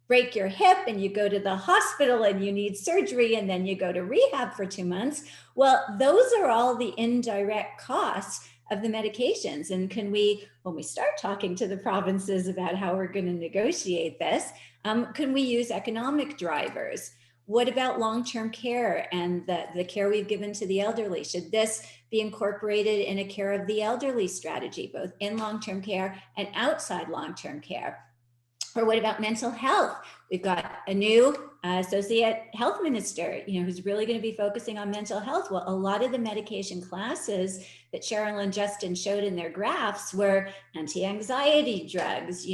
break your hip and you go to the hospital and you need surgery and then you go to rehab for 2 months, well, those are all the indirect costs of the medications. And can we, when we start talking to the provinces about how we're going to negotiate this, can we use economic drivers? What about long-term care and the care we've given to the elderly? Should this be incorporated in a care of the elderly strategy, both in long-term care and outside long-term care? Or what about mental health? We've got a new associate health minister, who's really going to be focusing on mental health. Well, a lot of the medication classes that Cheryl and Justin showed in their graphs were anti-anxiety drugs,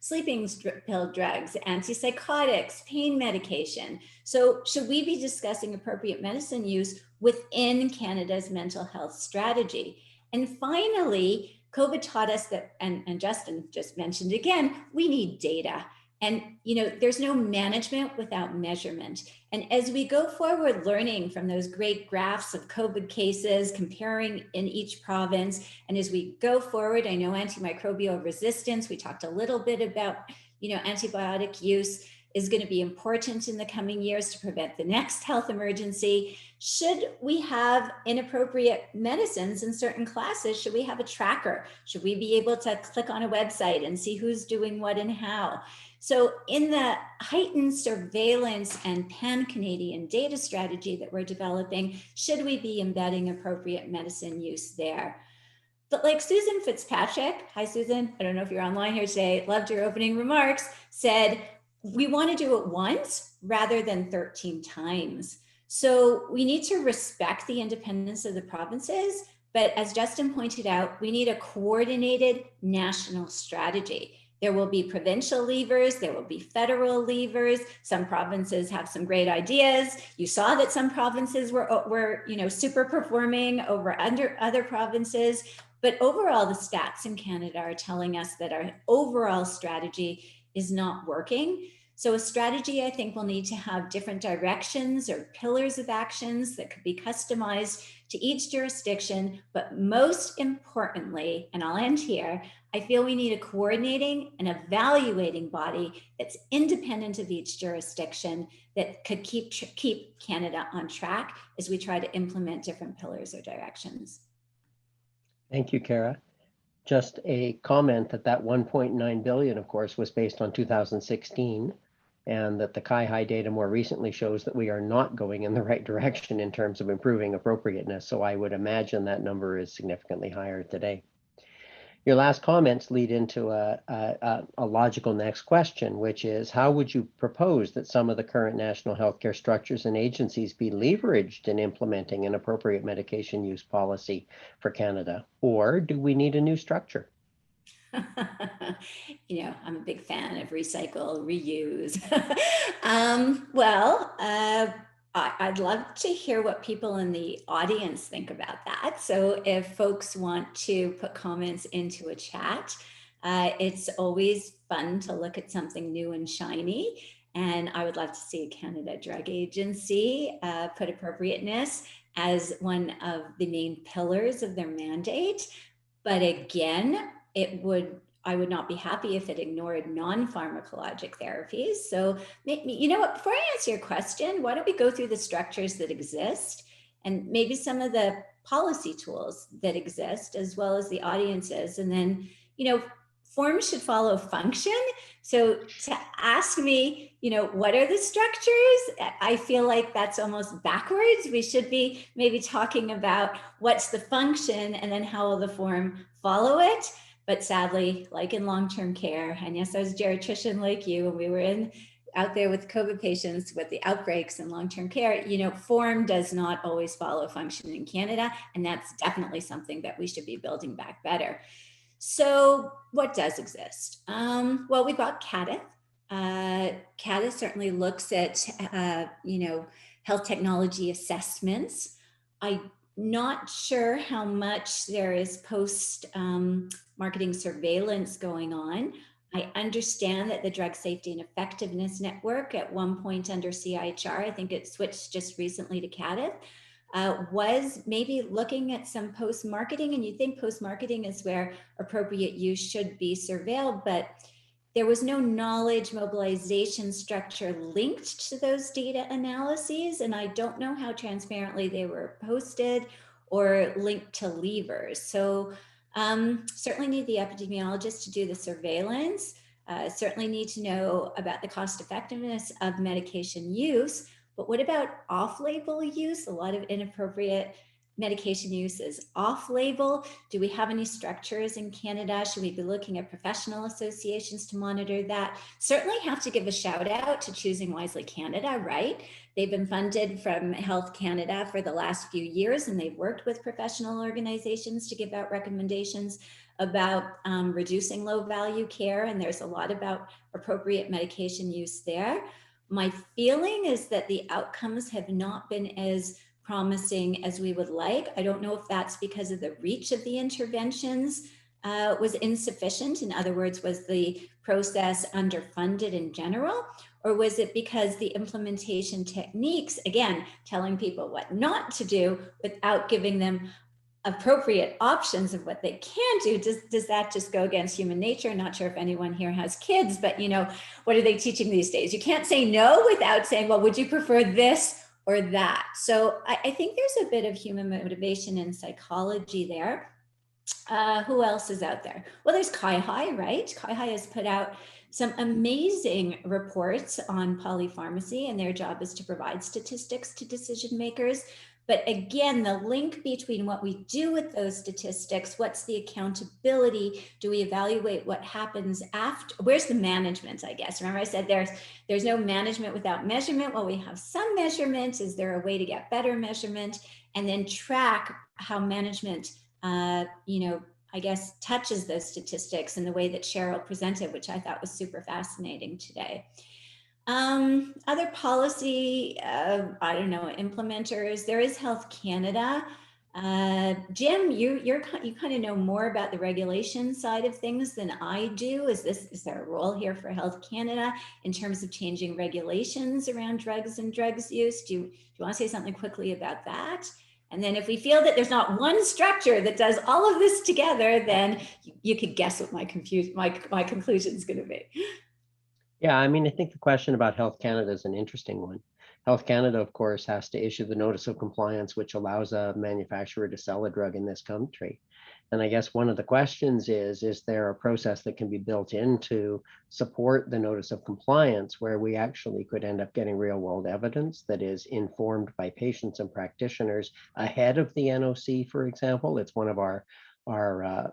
sleeping pill drugs, antipsychotics, pain medication. So should we be discussing appropriate medicine use within Canada's mental health strategy? And finally, COVID taught us that, and Justin just mentioned again, we need data. And, there's no management without measurement. And as we go forward learning from those great graphs of COVID cases, comparing in each province, and as we go forward, I know antimicrobial resistance, we talked a little bit about, antibiotic use is going to be important in the coming years to prevent the next health emergency. Should we have inappropriate medicines in certain classes? Should we have a tracker? Should we be able to click on a website and see who's doing what and how? So in the heightened surveillance and pan-Canadian data strategy that we're developing, should we be embedding appropriate medicine use there? But like Susan Fitzpatrick, hi Susan, I don't know if you're online here today, loved your opening remarks, said, we want to do it once rather than 13 times. So we need to respect the independence of the provinces, but as Justin pointed out, we need a coordinated national strategy. There will be provincial levers, there will be federal levers. Some provinces have some great ideas. You saw that some provinces were super performing over other provinces, but overall the stats in Canada are telling us that our overall strategy is not working. So a strategy, I think, will need to have different directions or pillars of actions that could be customized to each jurisdiction. But most importantly, and I'll end here, I feel we need a coordinating and evaluating body that's independent of each jurisdiction that could keep Canada on track as we try to implement different pillars or directions. Thank you, Cara. Just a comment that 1.9 billion, of course, was based on 2016, and that the CADTH data more recently shows that we are not going in the right direction in terms of improving appropriateness. So I would imagine that number is significantly higher today. Your last comments lead into a logical next question, which is, how would you propose that some of the current national healthcare structures and agencies be leveraged in implementing an appropriate medication use policy for Canada? Or do we need a new structure? I'm a big fan of recycle, reuse. I'd love to hear what people in the audience think about that. So if folks want to put comments into a chat, it's always fun to look at something new and shiny. And I would love to see a Canada Drug Agency put appropriateness as one of the main pillars of their mandate. But again, I would not be happy if it ignored non-pharmacologic therapies. So you know what, before I answer your question, why don't we go through the structures that exist and maybe some of the policy tools that exist, as well as the audiences. And then, form should follow function. So to ask me, what are the structures? I feel like that's almost backwards. We should be maybe talking about what's the function and then how will the form follow it. But sadly, like in long-term care, and yes, I was a geriatrician like you, and we were out there with COVID patients with the outbreaks in long-term care, form does not always follow function in Canada. And that's definitely something that we should be building back better. So what does exist? Well, we've got CADTH. CADTH certainly looks at, health technology assessments. I'm not sure how much there is post-marketing surveillance going on. I understand that the Drug Safety and Effectiveness Network, at one point under CIHR, I think it switched just recently to CADTH, was maybe looking at some post-marketing, and you think post-marketing is where appropriate use should be surveilled, but there was no knowledge mobilization structure linked to those data analyses, and I don't know how transparently they were posted or linked to levers. So certainly need the epidemiologist to do the surveillance, certainly need to know about the cost effectiveness of medication use, but what about off-label use? A lot of inappropriate medication use is off-label? Do we have any structures in Canada? Should we be looking at professional associations to monitor that? Certainly have to give a shout out to Choosing Wisely Canada, right? They've been funded from Health Canada for the last few years, and they've worked with professional organizations to give out recommendations about reducing low-value care, and there's a lot about appropriate medication use there. My feeling is that the outcomes have not been as promising as we would like. I don't know if that's because of the reach of the interventions was insufficient. In other words, was the process underfunded in general? Or was it because the implementation techniques, again, telling people what not to do without giving them appropriate options of what they can do? Does that just go against human nature? Not sure if anyone here has kids, but you know, what are they teaching these days? You can't say no without saying, well, would you prefer this or that? So I think there's a bit of human motivation and psychology there. Who else is out there? Well, there's CADeN, right? CADeN has put out some amazing reports on polypharmacy, and their job is to provide statistics to decision makers. But again, the link between what we do with those statistics, what's the accountability? Do we evaluate what happens after? Where's the management, I guess? Remember I said there's no management without measurement. Well, we have some measurement. Is there a way to get better measurement? And then track how management, I guess, touches those statistics in the way that Cheryl presented, which I thought was super fascinating today. Other policy, I don't know, implementers, there is Health Canada. Jim, you kind of know more about the regulation side of things than I do. Is there a role here for Health Canada in terms of changing regulations around drugs and drugs use? Do you want to say something quickly about that? And then if we feel that there's not one structure that does all of this together, then you could guess what my conclusion is going to be. Yeah, I mean, I think the question about Health Canada is an interesting one. Health Canada, of course, has to issue the notice of compliance, which allows a manufacturer to sell a drug in this country. And I guess one of the questions is there a process that can be built in to support the notice of compliance where we actually could end up getting real world evidence that is informed by patients and practitioners ahead of the NOC, for example? It's one of our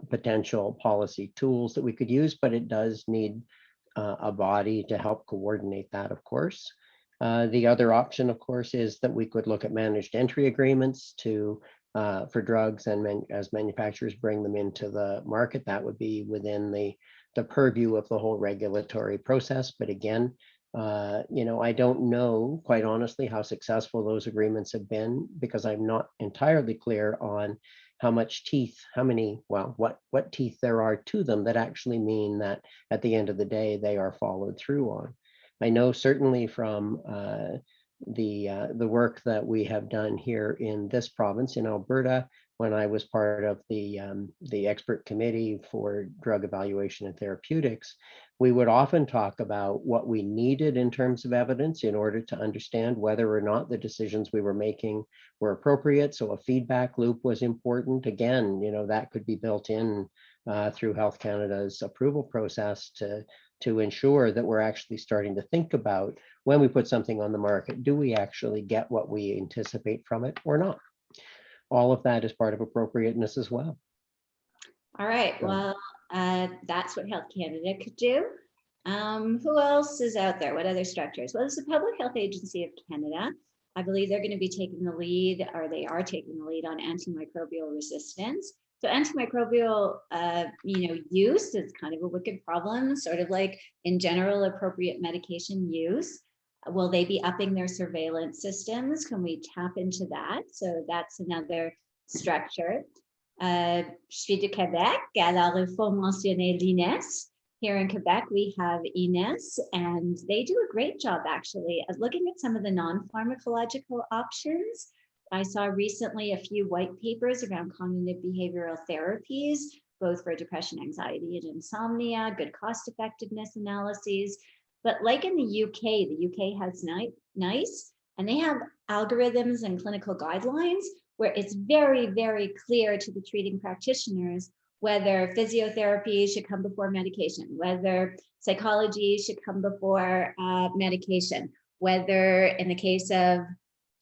potential policy tools that we could use, but it does need a body to help coordinate that, of course. The other option, of course, is that we could look at managed entry agreements for drugs, and as manufacturers bring them into the market, that would be within the purview of the whole regulatory process. But again, I don't know, quite honestly, how successful those agreements have been, because I'm not entirely clear on how much teeth, what teeth there are to them that actually mean that at the end of the day, they are followed through on. I know certainly from the work that we have done here in this province in Alberta, when I was part of the expert committee for drug evaluation and therapeutics, we would often talk about what we needed in terms of evidence in order to understand whether or not the decisions we were making were appropriate. So a feedback loop was important. Again, that could be built in through Health Canada's approval process to ensure that we're actually starting to think about, when we put something on the market, do we actually get what we anticipate from it or not? All of that is part of appropriateness as well. All right, well, that's what Health Canada could do. Who else is out there? What other structures? Well, there's the Public Health Agency of Canada. I believe they're going to be taking the lead, or they are taking the lead on antimicrobial resistance. So antimicrobial, use is kind of a wicked problem, sort of like in general appropriate medication use. Will they be upping their surveillance systems? Can we tap into that? So that's another structure. Je suis de Québec, alors il faut mentionner l'INES. Here in Quebec, we have INES, and they do a great job actually at looking at some of the non-pharmacological options. I saw recently a few white papers around cognitive behavioral therapies, both for depression, anxiety, and insomnia, good cost effectiveness analyses. But like in the UK has NICE, and they have algorithms and clinical guidelines where it's very, very clear to the treating practitioners whether physiotherapy should come before medication, whether psychology should come before medication, whether in the case of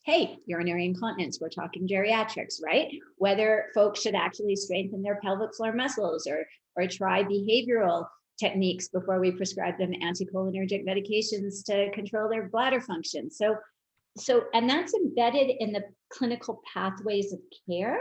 hey, urinary incontinence, we're talking geriatrics, right? Whether folks should actually strengthen their pelvic floor muscles or try behavioral techniques before we prescribe them anticholinergic medications to control their bladder function. So, and that's embedded in the clinical pathways of care,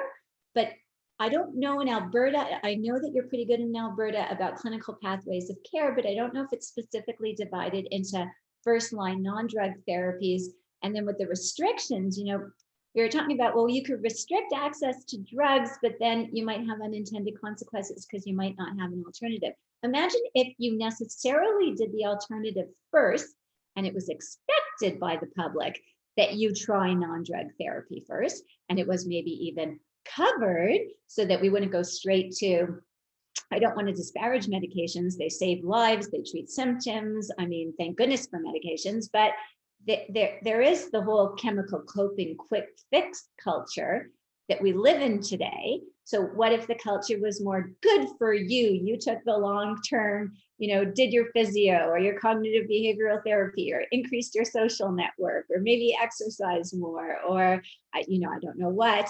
but I don't know in Alberta, I know that you're pretty good in Alberta about clinical pathways of care, but I don't know if it's specifically divided into first-line non-drug therapies. And then with the restrictions, you know, we were talking about, well, you could restrict access to drugs, but then you might have unintended consequences because you might not have an alternative. Imagine if you necessarily did the alternative first, and it was expected by the public that you try non-drug therapy first, and it was maybe even covered so that we wouldn't go straight to, I don't want to disparage medications, they save lives, they treat symptoms. I mean, thank goodness for medications, but there is the whole chemical coping quick fix culture that we live in today. So what if the culture was more good for you? You took the long-term, you know, did your physio or your cognitive behavioral therapy or increased your social network or maybe exercise more or, you know, I don't know what.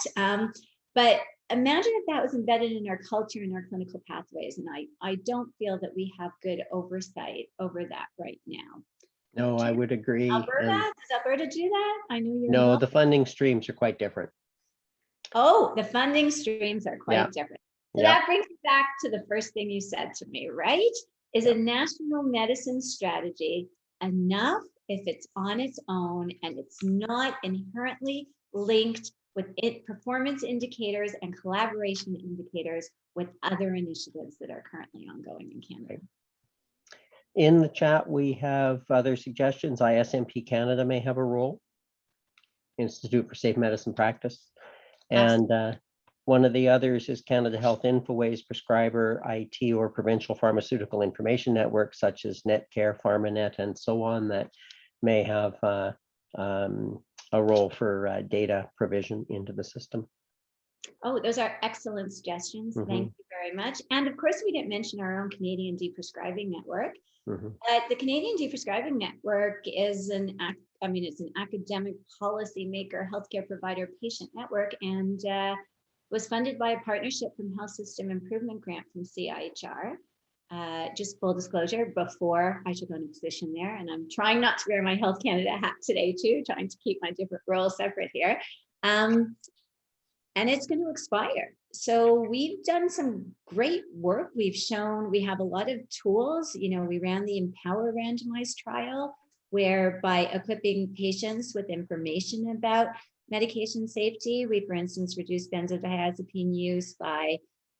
But imagine if that was embedded in our culture and our clinical pathways. And I don't feel that we have good oversight over that right now. No, I would agree. Alberta, And does Alberta do that? I know you're no, involved. the funding streams are quite different. Oh, the funding streams are quite Yeah. different. So Yeah. that brings me back to the first thing you said to me, right? Is a national medicine strategy enough if it's on its own and it's not inherently linked with performance indicators and collaboration indicators with other initiatives that are currently ongoing in Canada? In the chat, we have other suggestions. ISMP Canada may have a role. Institute for Safe Medicine Practice. And one of the others is Canada Health InfoWays Prescriber, IT, or Provincial Pharmaceutical Information Networks, such as Netcare, PharmaNet, and so on, that may have a role for data provision into the system. Oh, those are excellent suggestions. Thank you very much. And of course, we didn't mention our own Canadian Deprescribing Network. The Canadian Deprescribing Network is it's an academic policymaker, healthcare provider, patient network, and was funded by a partnership from Health System Improvement Grant from CIHR. Just full disclosure, before I took on a position there, and I'm trying not to wear my Health Canada hat today too, trying to keep my different roles separate here. And it's going to expire. So we've done some great work. We've shown we have a lot of tools. You know, we ran the Empower randomized trial, where by equipping patients with information about medication safety, we, for instance, reduced benzodiazepine use by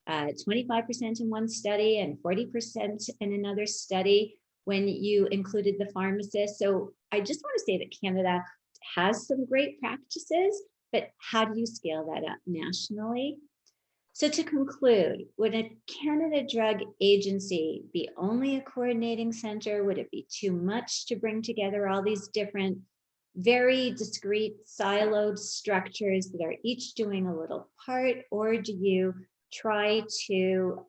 25% in one study and 40% in another study when you included the pharmacist. So I just want to say that Canada has some great practices, but how do you scale that up nationally? So to conclude, would a Canada Drug Agency be only a coordinating center? Would it be too much to bring together all these different, very discrete, siloed structures that are each doing a little part? Or do you try to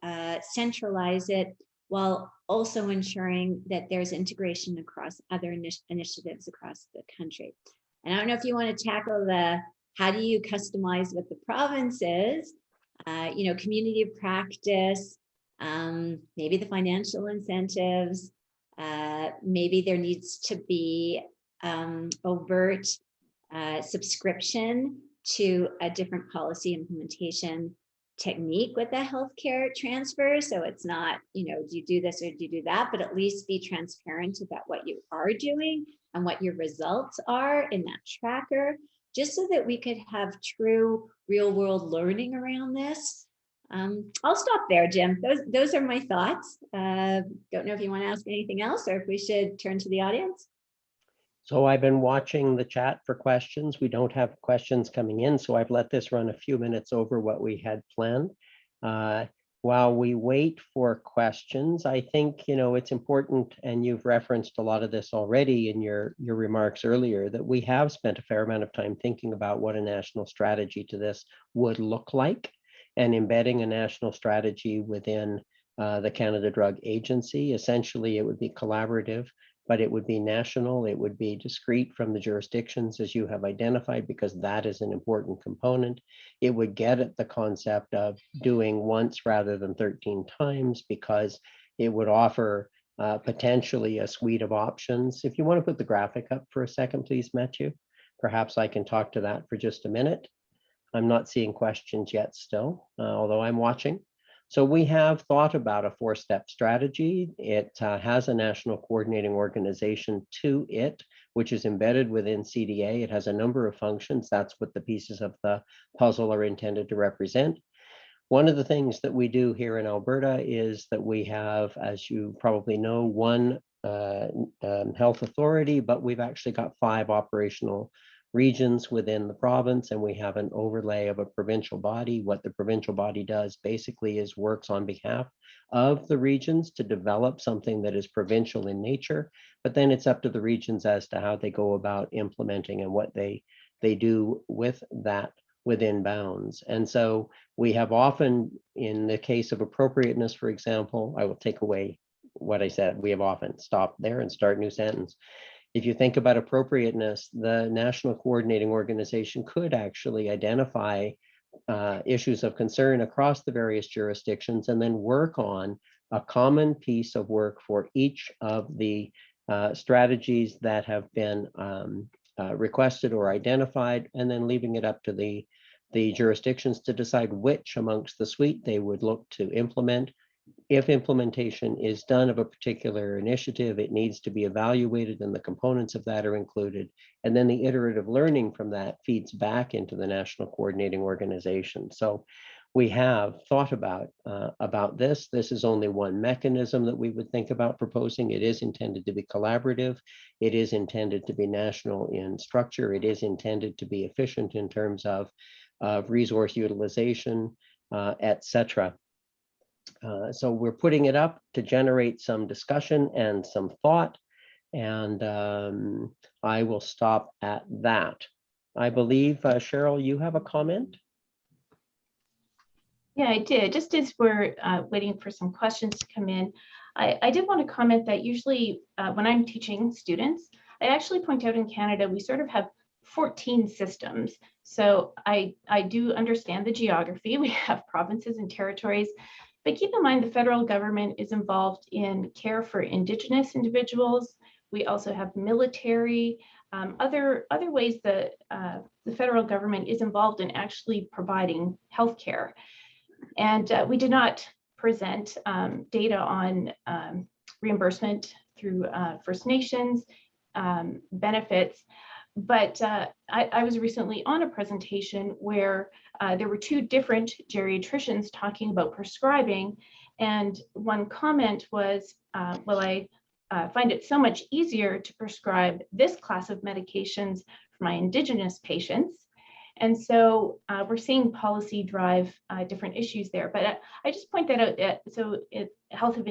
centralize it while also ensuring that there's integration across other initiatives across the country? And I don't know if you want to tackle the how do you customize what the province is, you know, community of practice, maybe the financial incentives, maybe there needs to be overt subscription to a different policy implementation technique with the healthcare transfer. So it's not, you know, do you do this or do you do that, but at least be transparent about what you are doing and what your results are in that tracker, just so that we could have true real world learning around this. I'll stop there, Jim. Those are my thoughts. Don't know if you want to ask anything else or if we should turn to the audience. So I've been watching the chat for questions. We don't have questions coming in, so I've let this run a few minutes over what we had planned. While we wait for questions, I think, you know, it's important, and you've referenced a lot of this already in your remarks earlier, that we have spent a fair amount of time thinking about what a national strategy to this would look like, and embedding a national strategy within the Canada Drug Agency. Essentially, it would be collaborative, but it would be national. It would be discrete from the jurisdictions as you have identified, because that is an important component. It would get at the concept of doing once rather than 13 times, because it would offer potentially a suite of options. If you want to put the graphic up for a second, please, Mathieu. Perhaps I can talk to that for just a minute. I'm not seeing questions yet still, although I'm watching. So we have thought about a 4-step strategy. It has a national coordinating organization to it, which is embedded within CDA. It has a number of functions. That's what the pieces of the puzzle are intended to represent. One of the things that we do here in Alberta is that we have, as you probably know, one health authority, but we've actually got 5 operational regions within the province, and we have an overlay of a provincial body. What the provincial body does basically is works on behalf of the regions to develop something that is provincial in nature, but then it's up to the regions as to how they go about implementing and what they do with that within bounds. And so we have often, in the case of appropriateness, for example, I will take away what I said, we have often stopped there and start a new sentence. If you think about appropriateness, the National Coordinating Organization could actually identify issues of concern across the various jurisdictions and then work on a common piece of work for each of the strategies that have been requested or identified, and then leaving it up to the jurisdictions to decide which amongst the suite they would look to implement. If implementation is done of a particular initiative, it needs to be evaluated and the components of that are included. And then the iterative learning from that feeds back into the National Coordinating Organization. So we have thought about this. This is only one mechanism that we would think about proposing. It is intended to be collaborative. It is intended to be national in structure. It is intended to be efficient in terms of resource utilization, et cetera. So we're putting it up to generate some discussion and some thought, and I will stop at that. I believe, Cheryl, you have a comment? Yeah, I did. Just as we're waiting for some questions to come in, I did want to comment that usually when I'm teaching students, I actually point out in Canada, we sort of have 14 systems. So I do understand the geography. We have provinces and territories. But keep in mind, the federal government is involved in care for Indigenous individuals. We also have military, other ways that the federal government is involved in actually providing healthcare. And we did not present data on reimbursement through First Nations benefits. But I was recently on a presentation where there were 2 different geriatricians talking about prescribing. And one comment was, well, I find it so much easier to prescribe this class of medications for my Indigenous patients. And so we're seeing policy drive different issues there. But I just point that out. Health of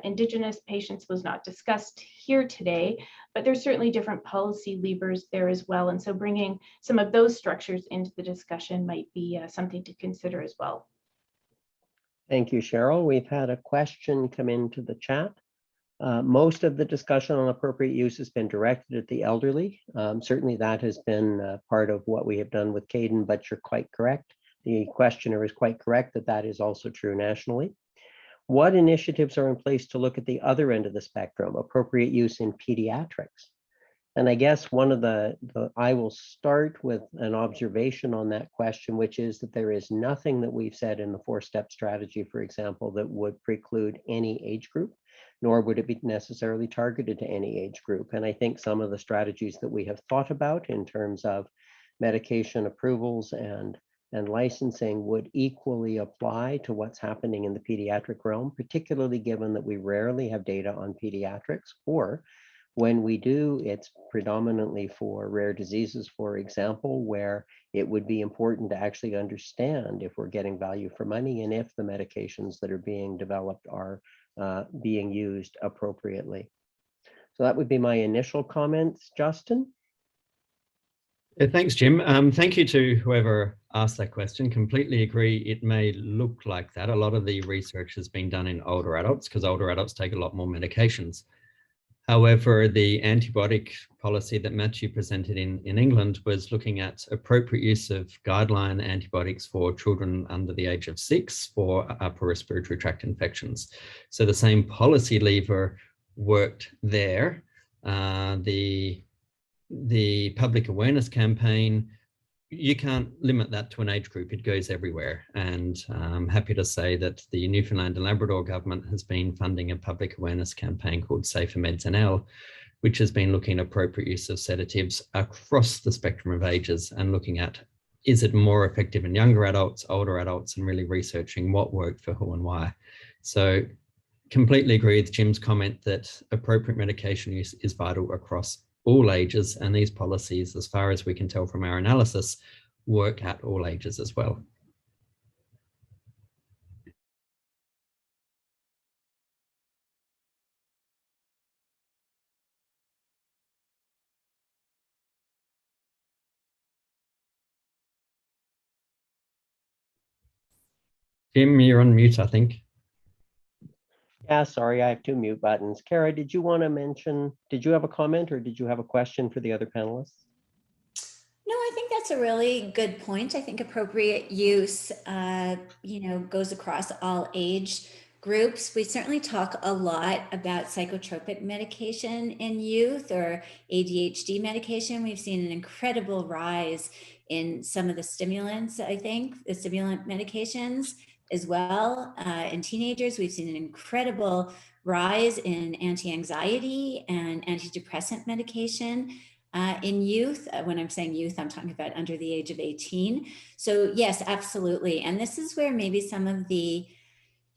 Indigenous patients was not discussed here today, but there's certainly different policy levers there as well. And so bringing some of those structures into the discussion might be something to consider as well. Thank you, Cheryl. We've had a question come into the chat. Most of the discussion on appropriate use has been directed at the elderly. Certainly that has been part of what we have done with CADeN, but you're quite correct. The questioner is quite correct that that is also true nationally. What initiatives are in place to look at the other end of the spectrum, appropriate use in pediatrics? And I guess one of I will start with an observation on that question, which is that there is nothing that we've said in the 4-step strategy, for example, that would preclude any age group, nor would it be necessarily targeted to any age group. And I think some of the strategies that we have thought about in terms of medication approvals and licensing would equally apply to what's happening in the pediatric realm, particularly given that we rarely have data on pediatrics, or when we do, it's predominantly for rare diseases, for example, where it would be important to actually understand if we're getting value for money and if the medications that are being developed are being used appropriately. So that would be my initial comments. Justin? Thanks, Jim. Thank you to whoever asked that question. Completely agree. It may look like that. A lot of the research has been done in older adults because older adults take a lot more medications. However, the antibiotic policy that Mathieu presented in England was looking at appropriate use of guideline antibiotics for children under the age of 6 for upper respiratory tract infections. So the same policy lever worked there. The public awareness campaign, you can't limit that to an age group, it goes everywhere. And I'm happy to say that the Newfoundland and Labrador government has been funding a public awareness campaign called Safer Meds NL, which has been looking at appropriate use of sedatives across the spectrum of ages and looking at, is it more effective in younger adults, older adults, and really researching what worked for who and why. So completely agree with Jim's comment that appropriate medication use is vital across all ages, and these policies, as far as we can tell from our analysis, work at all ages as well. Jim, you're on mute, I think. Yeah, sorry, I have 2 mute buttons. Cara, did you want to mention, did you have a comment or did you have a question for the other panelists? No, I think that's a really good point. I think appropriate use, goes across all age groups. We certainly talk a lot about psychotropic medication in youth or ADHD medication. We've seen an incredible rise in some of the stimulants, I think, the stimulant medications as well. In teenagers, we've seen an incredible rise in anti-anxiety and antidepressant medication. In youth, when I'm saying youth, I'm talking about under the age of 18. So yes, absolutely. And this is where maybe some of the,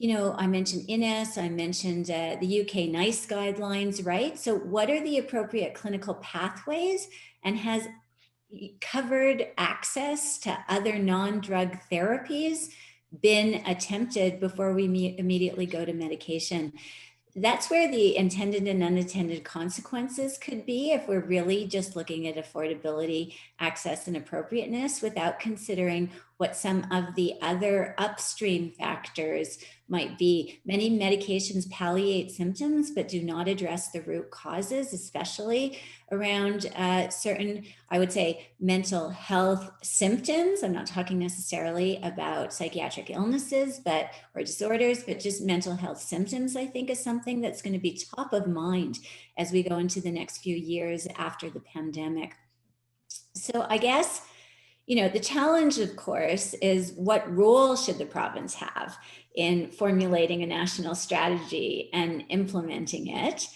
I mentioned INES, I mentioned the UK NICE guidelines, right? So what are the appropriate clinical pathways, and has covered access to other non-drug therapies been attempted before we immediately go to medication? That's where the intended and unintended consequences could be if we're really just looking at affordability, access, and appropriateness without considering what some of the other upstream factors might be. Many medications palliate symptoms, but do not address the root causes, especially around certain, I would say, mental health symptoms. I'm not talking necessarily about psychiatric illnesses or disorders, but just mental health symptoms, I think, is something that's going to be top of mind as we go into the next few years after the pandemic. So I guess, the challenge, of course, is what role should the province have in formulating a national strategy and implementing it?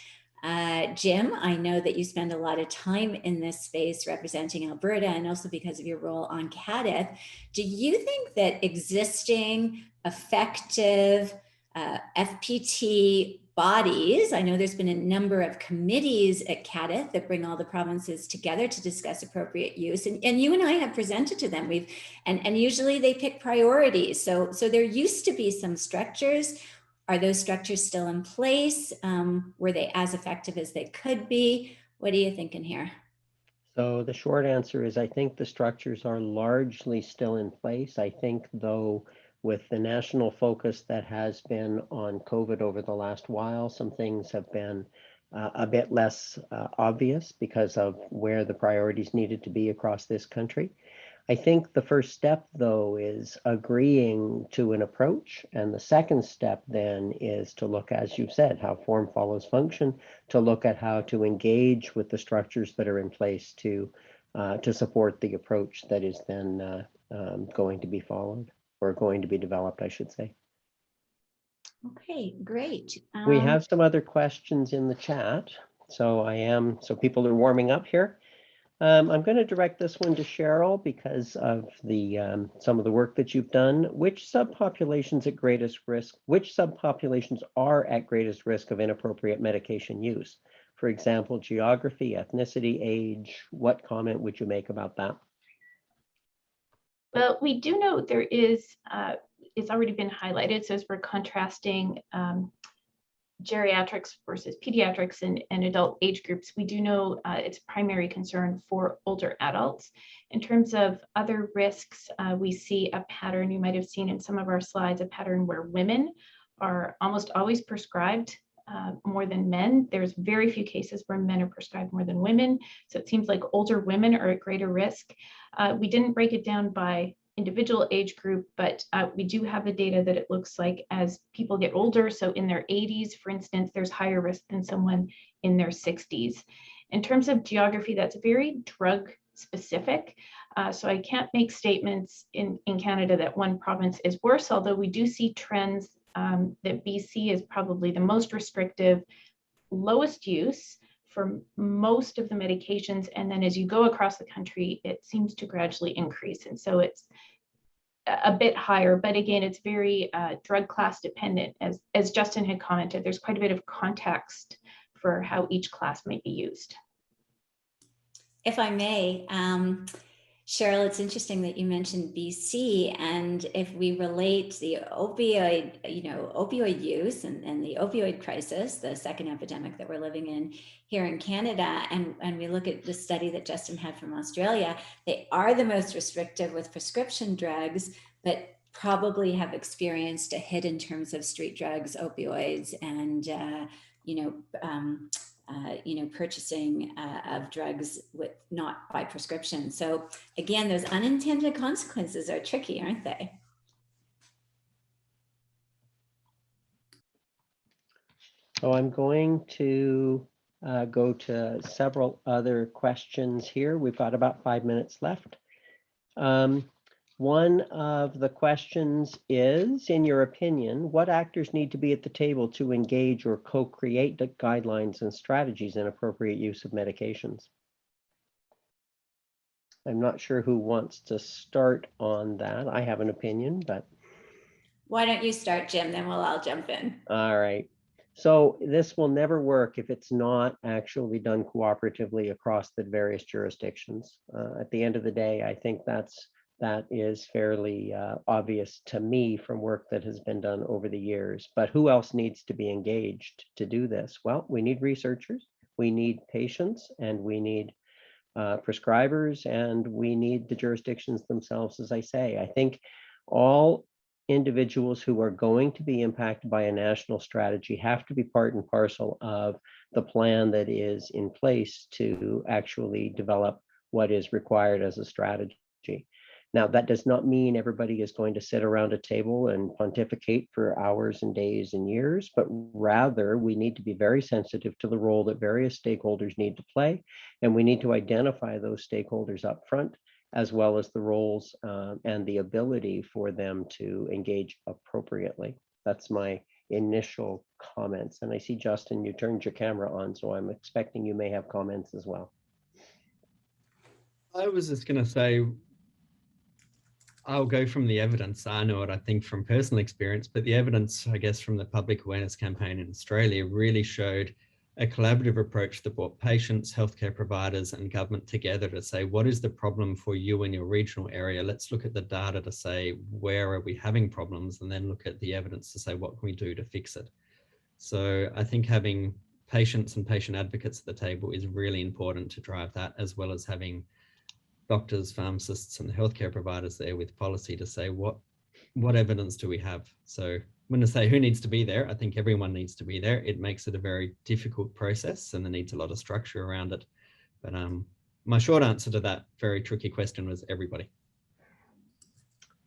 Jim, I know that you spend a lot of time in this space representing Alberta, and also because of your role on CADTH. Do you think that existing effective FPT bodies, I know there's been a number of committees at CADTH that bring all the provinces together to discuss appropriate use, and you and I have presented to them. And usually they pick priorities. So there used to be some structures. Are those structures still in place? Were they as effective as they could be? What are you thinking here? So the short answer is I think the structures are largely still in place. I think, though, with the national focus that has been on COVID over the last while, some things have been a bit less obvious because of where the priorities needed to be across this country. I think the first step, though, is agreeing to an approach. And the second step then is to look, as you've said, how form follows function, to look at how to engage with the structures that are in place to support the approach that is then going to be followed, or going to be developed, I should say. Okay, great. We have some other questions in the chat. So people are warming up here. I'm going to direct this one to Cheryl because of the some of the work that you've done. Which subpopulations at greatest risk? Which subpopulations are at greatest risk of inappropriate medication use? For example, geography, ethnicity, age. What comment would you make about that? Well, we do know there is, it's already been highlighted. So as we're contrasting geriatrics versus pediatrics and adult age groups, we do know it's a primary concern for older adults. In terms of other risks, we see a pattern, you might have seen in some of our slides, a pattern where women are almost always prescribed more than men. There's very few cases where men are prescribed more than women. So it seems like older women are at greater risk. We didn't break it down by individual age group, but we do have the data that it looks like as people get older, so in their 80s, for instance, there's higher risk than someone in their 60s. In terms of geography, that's very drug specific. So I can't make statements in Canada that one province is worse, although we do see trends that BC is probably the most restrictive, lowest use for most of the medications. And then as you go across the country, it seems to gradually increase. And so it's a bit higher, but again, it's very drug class dependent. As Justin had commented, there's quite a bit of context for how each class might be used. If I may, Cheryl, it's interesting that you mentioned BC, and if we relate the opioid use and the opioid crisis, the second epidemic that we're living in here in Canada, and we look at the study that Justin had from Australia, they are the most restrictive with prescription drugs, but probably have experienced a hit in terms of street drugs, opioids, and purchasing of drugs with not by prescription. So again, those unintended consequences are tricky, aren't they? So I'm going to go to several other questions here. We've got about 5 minutes left. One of the questions is, in your opinion, what actors need to be at the table to engage or co-create the guidelines and strategies in appropriate use of medications? I'm not sure who wants to start on that. I have an opinion, but. Why don't you start, Jim, then we'll all jump in. All right. So this will never work if it's not actually done cooperatively across the various jurisdictions. At the end of the day, I think that is fairly obvious to me from work that has been done over the years. But who else needs to be engaged to do this? Well, we need researchers, we need patients, and we need prescribers, and we need the jurisdictions themselves, as I say. I think all individuals who are going to be impacted by a national strategy have to be part and parcel of the plan that is in place to actually develop what is required as a strategy. Now, that does not mean everybody is going to sit around a table and pontificate for hours and days and years, but rather we need to be very sensitive to the role that various stakeholders need to play, and we need to identify those stakeholders up front, as well as the roles and the ability for them to engage appropriately. That's my initial comments. And I see, Justin, you turned your camera on, so I'm expecting you may have comments as well. I was just going to say, I'll go from the evidence. I know what I think from personal experience, but the evidence, I guess, from the public awareness campaign in Australia really showed a collaborative approach that brought patients, healthcare providers, and government together to say, what is the problem for you in your regional area? Let's look at the data to say, where are we having problems? And then look at the evidence to say, what can we do to fix it? So I think having patients and patient advocates at the table is really important to drive that, as well as having doctors, pharmacists, and the healthcare providers there with policy to say, what evidence do we have? So when I say who needs to be there, I think everyone needs to be there. It makes it a very difficult process, and there needs a lot of structure around it. But my short answer to that very tricky question was everybody.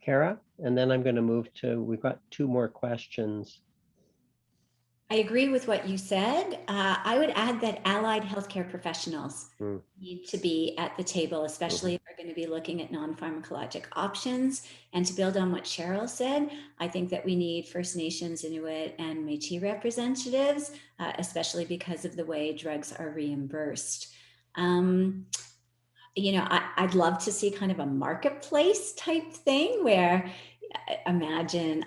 Cara, and then I'm going to move to, we've got 2 more questions. I agree with what you said. I would add that allied healthcare professionals need to be at the table, especially if we're going to be looking at non-pharmacologic options. And to build on what Cheryl said, I think that we need First Nations, Inuit, and Métis representatives, especially because of the way drugs are reimbursed. I'd love to see kind of a marketplace type thing where imagine,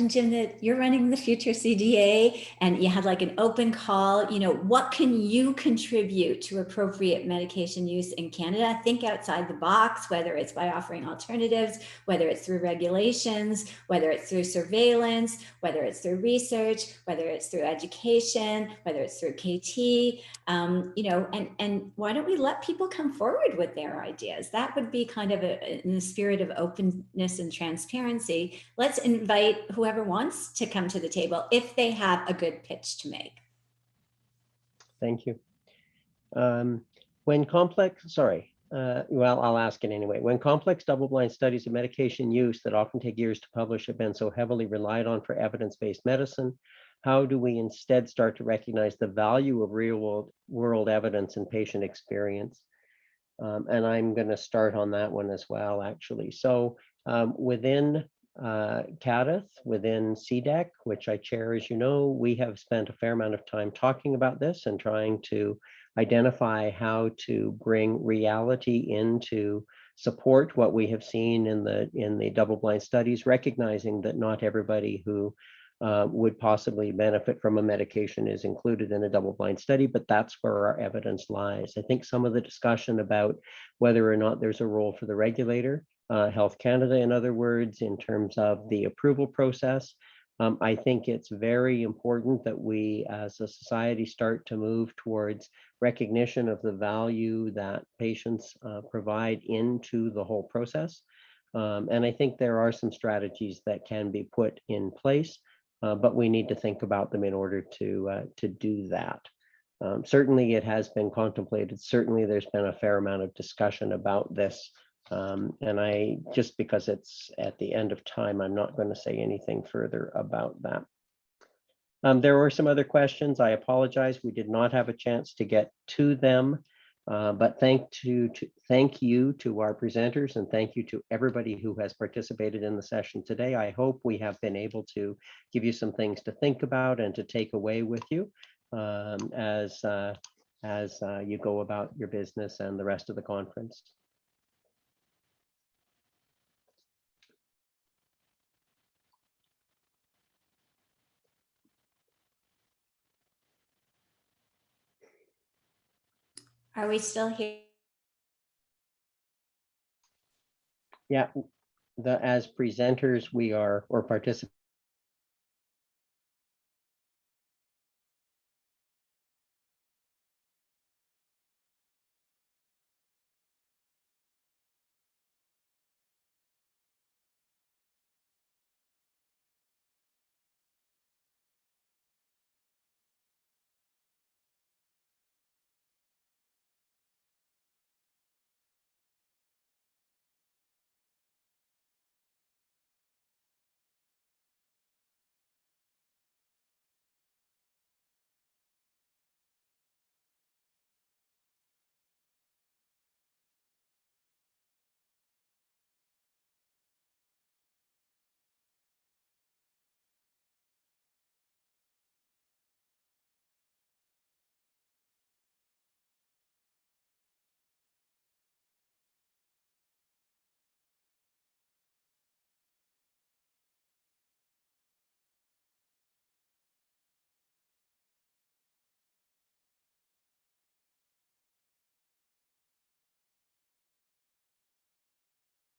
Jim, that you're running the future CDA and you had like an open call, what can you contribute to appropriate medication use in Canada? Think outside the box, whether it's by offering alternatives, whether it's through regulations, whether it's through surveillance, whether it's through research, whether it's through education, whether it's through CADTH, and why don't we let people come forward with their ideas? That would be kind of in the spirit of openness and transparency. Let's invite whoever wants to come to the table if they have a good pitch to make. Thank you. When complex, well, I'll ask it anyway. When complex double-blind studies of medication use that often take years to publish have been so heavily relied on for evidence-based medicine, how do we instead start to recognize the value of real-world evidence and patient experience? And I'm going to start on that one as well, actually. So within CADTH, within CDEC, which I chair, as you know, we have spent a fair amount of time talking about this and trying to identify how to bring reality into support what we have seen in the double-blind studies, recognizing that not everybody who would possibly benefit from a medication is included in a double-blind study, but that's where our evidence lies. I think some of the discussion about whether or not there's a role for the regulator, Health Canada, in other words, in terms of the approval process, I think it's very important that we as a society start to move towards recognition of the value that patients provide into the whole process. And I think there are some strategies that can be put in place, but we need to think about them in order to do that. Certainly it has been contemplated. Certainly there's been a fair amount of discussion about this. And I, just because it's at the end of time, I'm not going to say anything further about that. There were some other questions. I apologize. We did not have a chance to get to them, but thank you to our presenters, and thank you to everybody who has participated in the session today. I hope we have been able to give you some things to think about and to take away with you as you go about your business and the rest of the conference. Are we still here? Yeah, as presenters, we are, or participants,